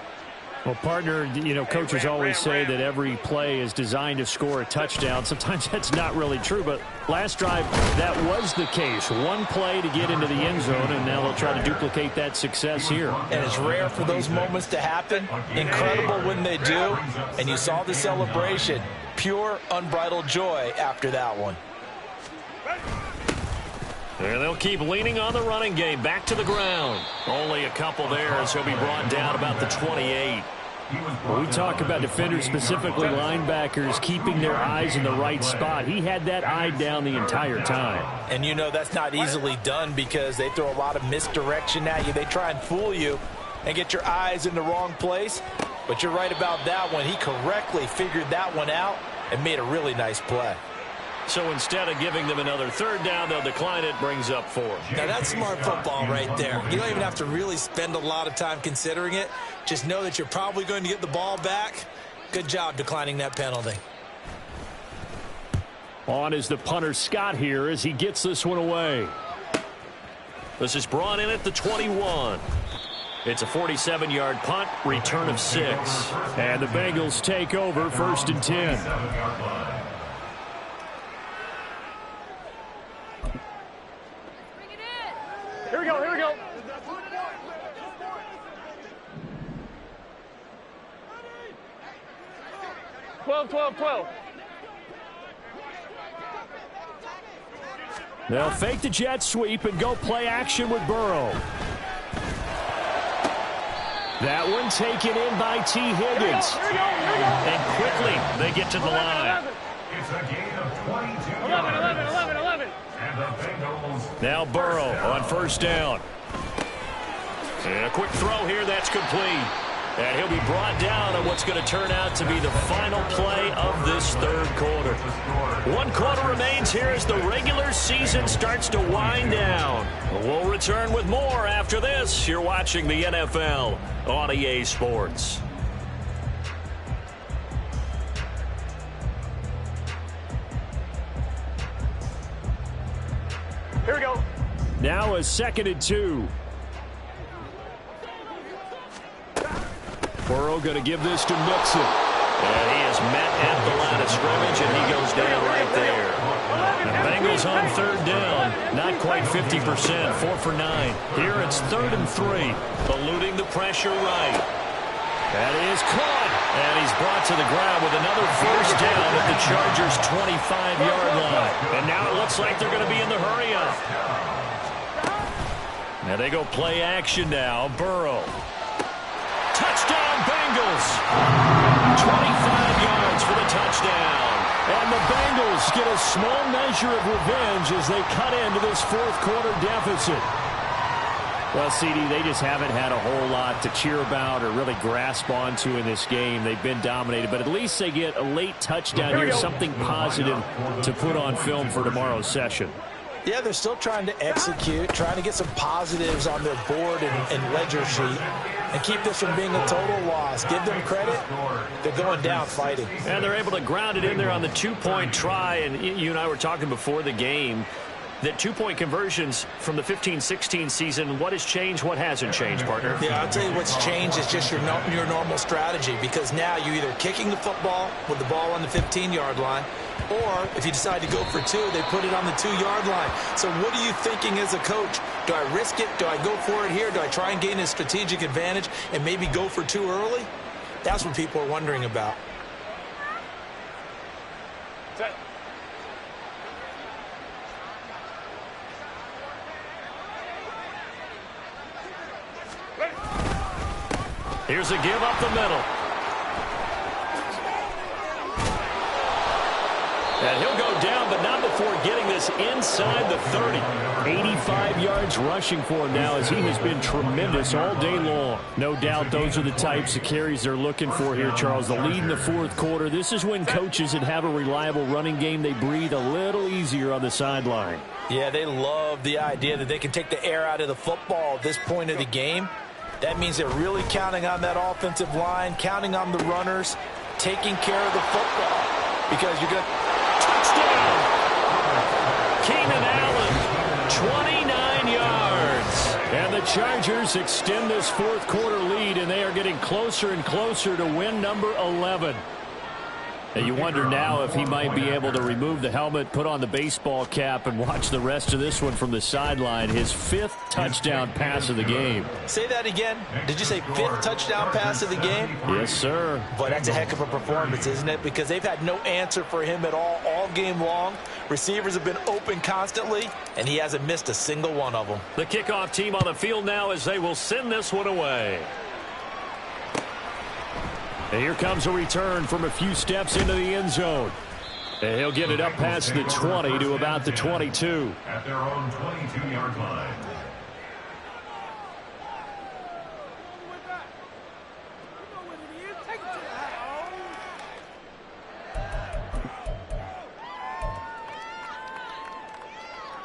Well, partner, coaches always say that every play is designed to score a touchdown. Sometimes that's not really true, but last drive, that was the case. One play to get into the end zone, and now they'll try to duplicate that success here. And it's rare for those moments to happen. Incredible when they do. And you saw the celebration. Pure, unbridled joy after that one. And they'll keep leaning on the running game. Back to the ground. Only a couple there as he'll be brought down about the 28. We talk about defenders, specifically linebackers, keeping their eyes in the right spot. He had that eye down the entire time. And that's not easily done because they throw a lot of misdirection at you. They try and fool you and get your eyes in the wrong place. But you're right about that one. He correctly figured that one out and made a really nice play. So instead of giving them another third down, they'll decline it, brings up 4. Now that's smart football right there. You don't even have to really spend a lot of time considering it. Just know that you're probably going to get the ball back. Good job declining that penalty. On is the punter Scott here as he gets this one away. This is brought in at the 21. It's a 47-yard punt, return of 6. And the Bengals take over 1st and 10. Here we go, here we go. Twelve. They'll fake the jet sweep and go play action with Burrow. That one taken in by T. Higgins. Here we go. And quickly they get to the line. It's a gain of 22 11. And the Bengals. Now Burrow on 1st down. And a quick throw here, that's complete. And he'll be brought down on what's going to turn out to be the final play of this 3rd quarter. 1 quarter remains here as the regular season starts to wind down. We'll return with more after this. You're watching the NFL on EA Sports. Here we go. Now a 2nd and 2. Burrow going to give this to Mixon. And he is met at the line of scrimmage, and he goes down right there. The Bengals on 3rd down. Not quite 50%, 4 for 9. Here it's 3rd and 3. Eluding the pressure right. That is caught. And he's brought to the ground with another 1st down at the Chargers' 25-yard line. And now it looks like they're going to be in the hurry-up. Now they go play action now. Burrow. Touchdown, Bengals. 25 yards for the touchdown. And the Bengals get a small measure of revenge as they cut into this 4th quarter deficit. Well, CD, they just haven't had a whole lot to cheer about or really grasp onto in this game. They've been dominated, but at least they get a late touchdown here, something positive to put on film for tomorrow's session. Yeah, they're still trying to execute, trying to get some positives on their board and ledger sheet and keep this from being a total loss. Give them credit. They're going down fighting. And they're able to ground it in there on the 2-point try. And you and I were talking before the game that 2-point conversions from the 15-16 season, what has changed, what hasn't changed, partner? Yeah, I'll tell you what's changed is just your normal strategy, because now you're either kicking the football with the ball on the 15-yard line, or if you decide to go for 2, they put it on the 2-yard line. So what are you thinking as a coach? Do I risk it? Do I go for it here? Do I try and gain a strategic advantage and maybe go for 2 early? That's what people are wondering about. Set. Here's a give up the middle. And he'll go down, but not before getting this inside the 30. 85 yards rushing for him now as he has been tremendous all day long. No doubt those are the types of carries they're looking for here, Charles. The lead in the fourth quarter. This is when coaches that have a reliable running game, they breathe a little easier on the sideline. Yeah, they love the idea that they can take the air out of the football at this point of the game. That means they're really counting on that offensive line, counting on the runners, taking care of the football. Because you're going to... Touchdown! Keenan Allen, 29 yards. And the Chargers extend this fourth quarter lead, and they are getting closer and closer to win number 11. And you wonder now if he might be able to remove the helmet, put on the baseball cap, and watch the rest of this one from the sideline. His 5th touchdown pass of the game. Say that again. Did you say 5th touchdown pass of the game? Yes, sir. Boy, that's a heck of a performance, isn't it? Because they've had no answer for him at all game long. Receivers have been open constantly, and he hasn't missed a single one of them. The kickoff team on the field now as they will send this one away. And here comes a return from a few steps into the end zone. And he'll get it up past the 20 to about the 22. At their own 22-yard line.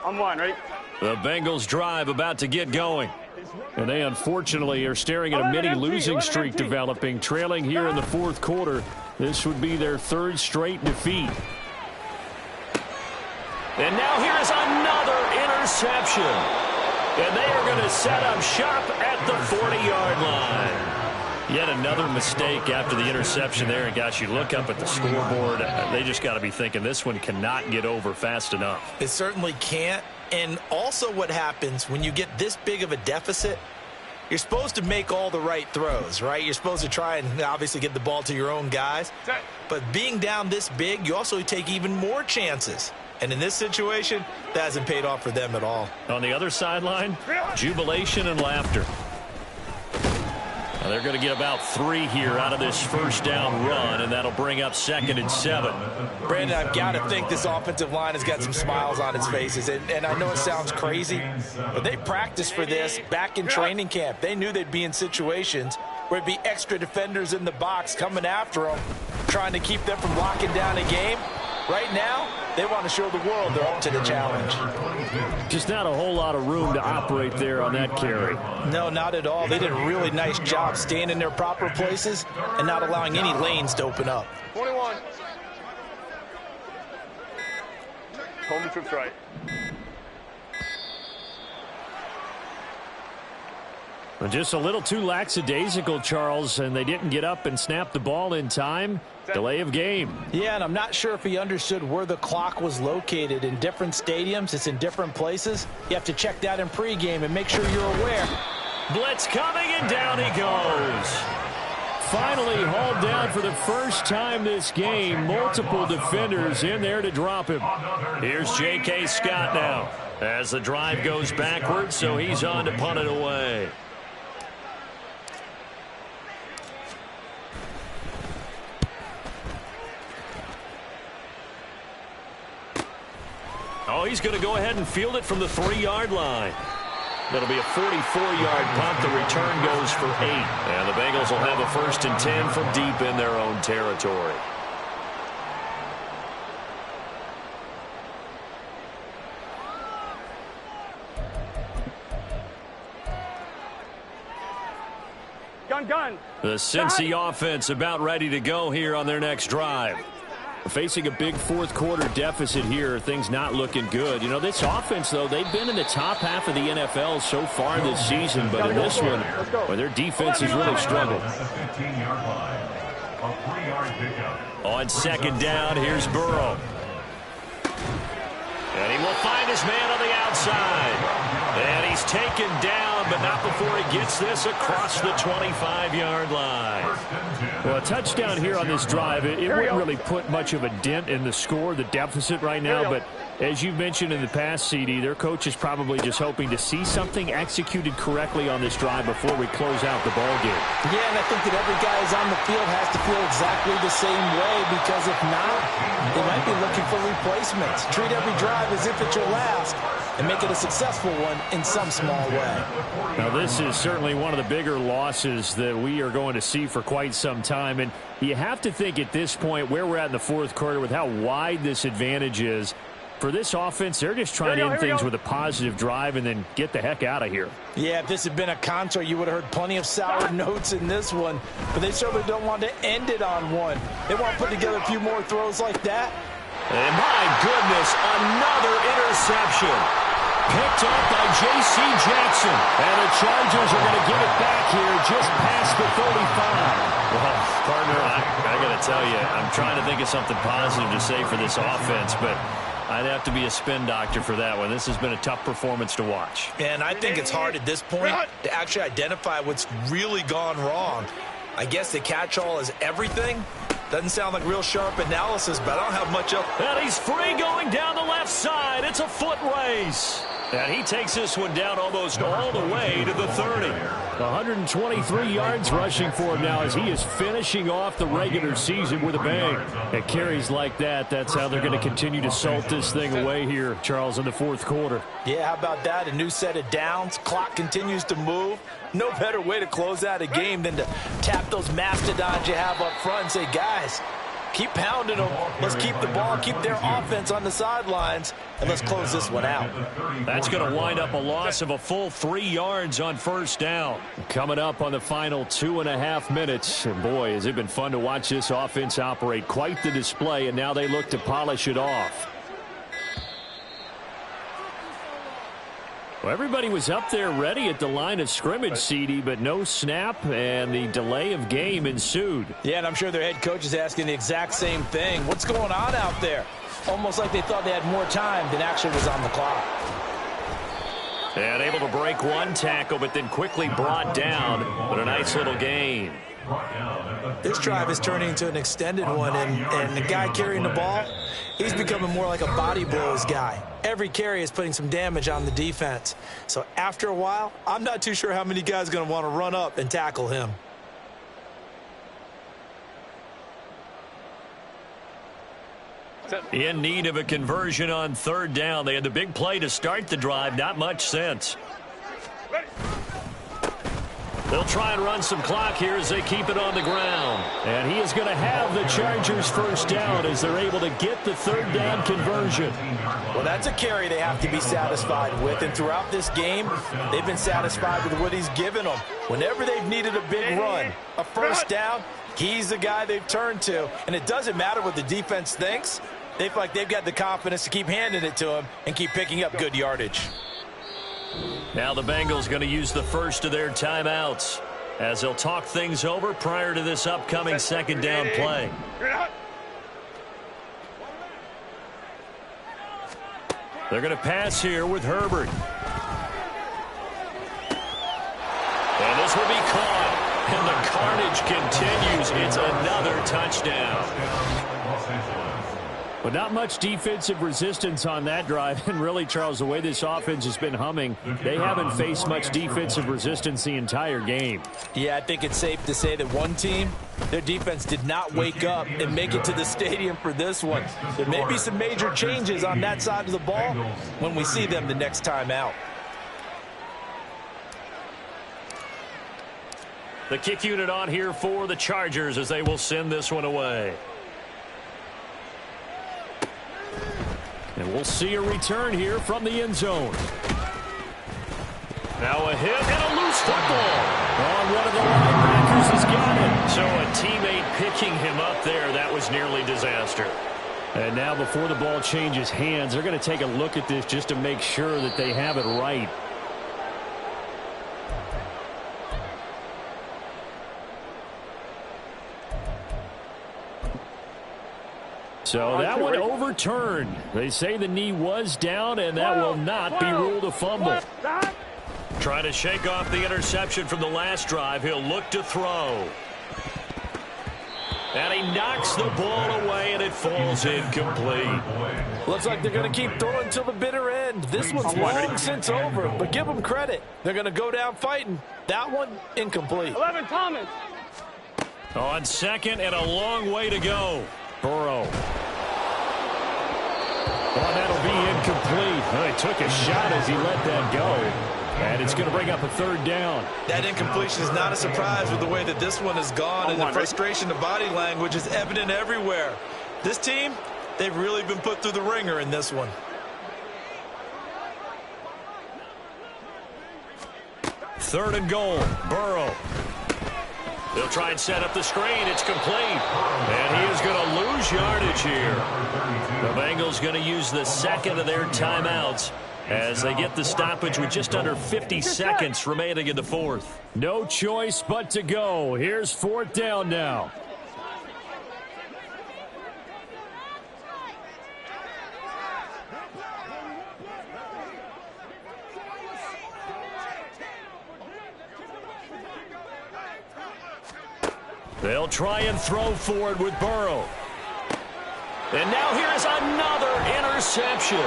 On one, right? The Bengals drive about to get going. And they unfortunately are staring at a mini losing streak developing, trailing here in the fourth quarter. This would be their 3rd straight defeat. And now here is another interception. And they are going to set up shop at the 40-yard line. Yet another mistake after the interception there. And, gosh, you look up at the scoreboard. They just got to be thinking this one cannot get over fast enough. It certainly can't. And also what happens when you get this big of a deficit, you're supposed to make all the right throws, right? You're supposed to try and obviously get the ball to your own guys. But being down this big, you also take even more chances. And in this situation, that hasn't paid off for them at all. On the other sideline, jubilation and laughter. Now they're going to get about 3 here out of this first down run, and that'll bring up 2nd and 7. Brandon, I've got to think this offensive line has got some smiles on its faces. And I know it sounds crazy, but they practiced for this back in training camp. They knew they'd be in situations where it'd be extra defenders in the box coming after them, trying to keep them from locking down a game. Right now, they want to show the world they're up to the challenge. Just not a whole lot of room to operate there on that carry. No, not at all. They did a really nice job staying in their proper places and not allowing any lanes to open up. 21. Home troops right. Just a little too lackadaisical, Charles, and they didn't get up and snap the ball in time. Delay of game. Yeah, and I'm not sure if he understood where the clock was located. In different stadiums, it's in different places. You have to check that in pregame and make sure you're aware. Blitz coming, and down he goes. Finally hauled down for the first time this game. Multiple defenders in there to drop him. Here's J.K. Scott now as the drive goes backwards, so he's on to punt it away. Oh, he's going to go ahead and field it from the 3-yard line. That'll be a 44-yard punt. The return goes for 8. And the Bengals will have a 1st and 10 from deep in their own territory. Gun. The Cincy offense about ready to go here on their next drive. Facing a big fourth quarter deficit here, things not looking good. You know, this offense, though, they've been in the top half of the NFL so far this season, but in this one, well, their defense has really struggled. On 2nd down, here's Burrow. And he will find his man on the outside. And he's taken down but not before he gets this across the 25-yard line. Well, a touchdown here on this drive, it wouldn't really put much of a dent in the score, the deficit right now, but as you've mentioned in the past, CD, their coach is probably just hoping to see something executed correctly on this drive before we close out the ball game. Yeah, and I think that every guy who's on the field has to feel exactly the same way, because if not, they might be looking for replacements. Treat every drive as if it's your last and make it a successful one in some small way. Now, this is certainly one of the bigger losses that we are going to see for quite some time, and you have to think at this point where we're at in the fourth quarter with how wide this advantage is. For this offense, they're just trying to end things with a positive drive and then get the heck out of here. Yeah, if this had been a concert, you would have heard plenty of sour notes in this one. But they certainly don't want to end it on one. They want to put together a few more throws like that. And my goodness, another interception. Picked up by J.C. Jackson. And the Chargers are going to give it back here just past the 35. Well, partner, I got to tell you, I'm trying to think of something positive to say for this offense, but I'd have to be a spin doctor for that one. This has been a tough performance to watch. And I think it's hard at this point to actually identify what's really gone wrong. I guess the catch-all is everything. Doesn't sound like real sharp analysis, but I don't have much else. And he's free going down the left side. It's a foot race. And he takes this one down almost all the way to the 30. 123 yards rushing for him now as he is finishing off the regular season with a bang. At carries like that, that's how they're going to continue to salt this thing away here, Charles, in the fourth quarter. Yeah, how about that? A new set of downs. Clock continues to move. No better way to close out a game than to tap those mastodons you have up front and say, guys, keep pounding them. Let's keep the ball, keep their offense on the sidelines, and let's close this one out. That's going to wind up a loss of a full 3 yards on first down. Coming up on the final 2.5 minutes. And boy, has it been fun to watch this offense operate. Quite the display, and now they look to polish it off. Well, everybody was up there ready at the line of scrimmage, CD, but no snap, and the delay of game ensued. Yeah, and I'm sure their head coach is asking the exact same thing. What's going on out there? Almost like they thought they had more time than actually was on the clock. And able to break one tackle, but then quickly brought down. But a nice little gain. This drive is turning into an extended one, and the guy carrying the ball, he's becoming more like a body blows guy. Every carry is putting some damage on the defense. So after a while, I'm not too sure how many guys are going to want to run up and tackle him. In need of a conversion on third down. They had the big play to start the drive. Not much sense. They'll try and run some clock here as they keep it on the ground. And he is going to have the Chargers first down as they're able to get the third down conversion. Well, that's a carry they have to be satisfied with. And throughout this game, they've been satisfied with what he's given them. Whenever they've needed a big run, a first down, he's the guy they've turned to. And it doesn't matter what the defense thinks. They feel like they've got the confidence to keep handing it to him and keep picking up good yardage. Now the Bengals going to use the first of their timeouts as they'll talk things over prior to this upcoming second down play. They're going to pass here with Herbert. And this will be caught. And the carnage continues. It's another touchdown. But not much defensive resistance on that drive. And really, Charles, the way this offense has been humming, they haven't faced much defensive resistance the entire game. Yeah, I think it's safe to say that one team, their defense did not wake up and make it to the stadium for this one. There may be some major changes on that side of the ball when we see them the next time out. The kick unit on here for the Chargers as they will send this one away. And we'll see a return here from the end zone. Now a hit and a loose football. Oh, one of the linebackers has got it. So a teammate picking him up there, that was nearly disaster. And now before the ball changes hands, they're going to take a look at this just to make sure that they have it right. So that one overturned. They say the knee was down, and that will not be ruled a fumble. Trying to shake off the interception from the last drive. He'll look to throw. And he knocks the ball away, and it falls incomplete. Looks like they're going to keep throwing till the bitter end. This one's long since over, but give them credit. They're going to go down fighting. That one, incomplete. 11, Thomas. On second and a long way to go. Burrow. Well, that'll be incomplete. Well, he took a shot as he let that go. And it's going to bring up a third down. That incompletion is not a surprise with the way that this one has gone, and the frustration of body language is evident everywhere. This team, they've really been put through the ringer in this one. Third and goal. Burrow. They'll try and set up the screen. It's complete. And he is going to lose yardage here. The Bengals going to use the second of their timeouts as they get the stoppage with just under 50 seconds remaining in the fourth. No choice but to go. Here's fourth down now. They'll try and throw forward with Burrow. And now here is another interception.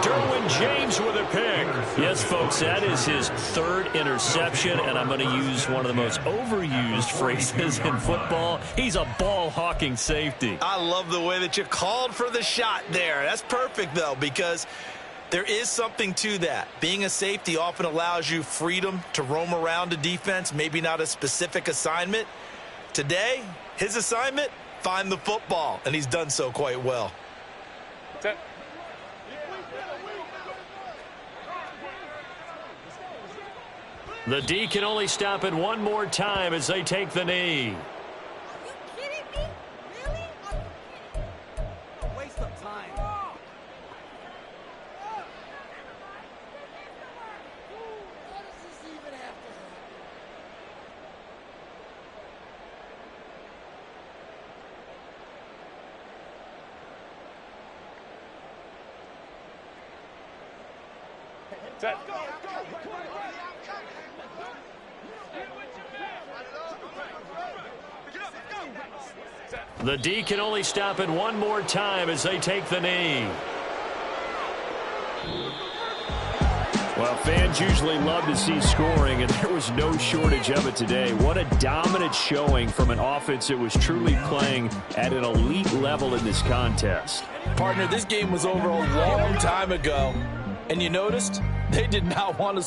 Derwin James with a pick. Yes, folks, that is his third interception, and I'm going to use one of the most overused phrases in football. He's a ball-hawking safety. I love the way that you called for the shot there. That's perfect, though, because there is something to that. Being a safety often allows you freedom to roam around a defense, maybe not a specific assignment. Today, his assignment, find the football, and he's done so quite well. Set. The D can only stop it one more time as they take the knee. Are you kidding me? Really? A waste of time. What does this even have to happen? Set. The D can only stop it one more time as they take the knee. Well, fans usually love to see scoring, and there was no shortage of it today. What a dominant showing from an offense that was truly playing at an elite level in this contest. Partner, this game was over a long time ago. And you noticed they did not want to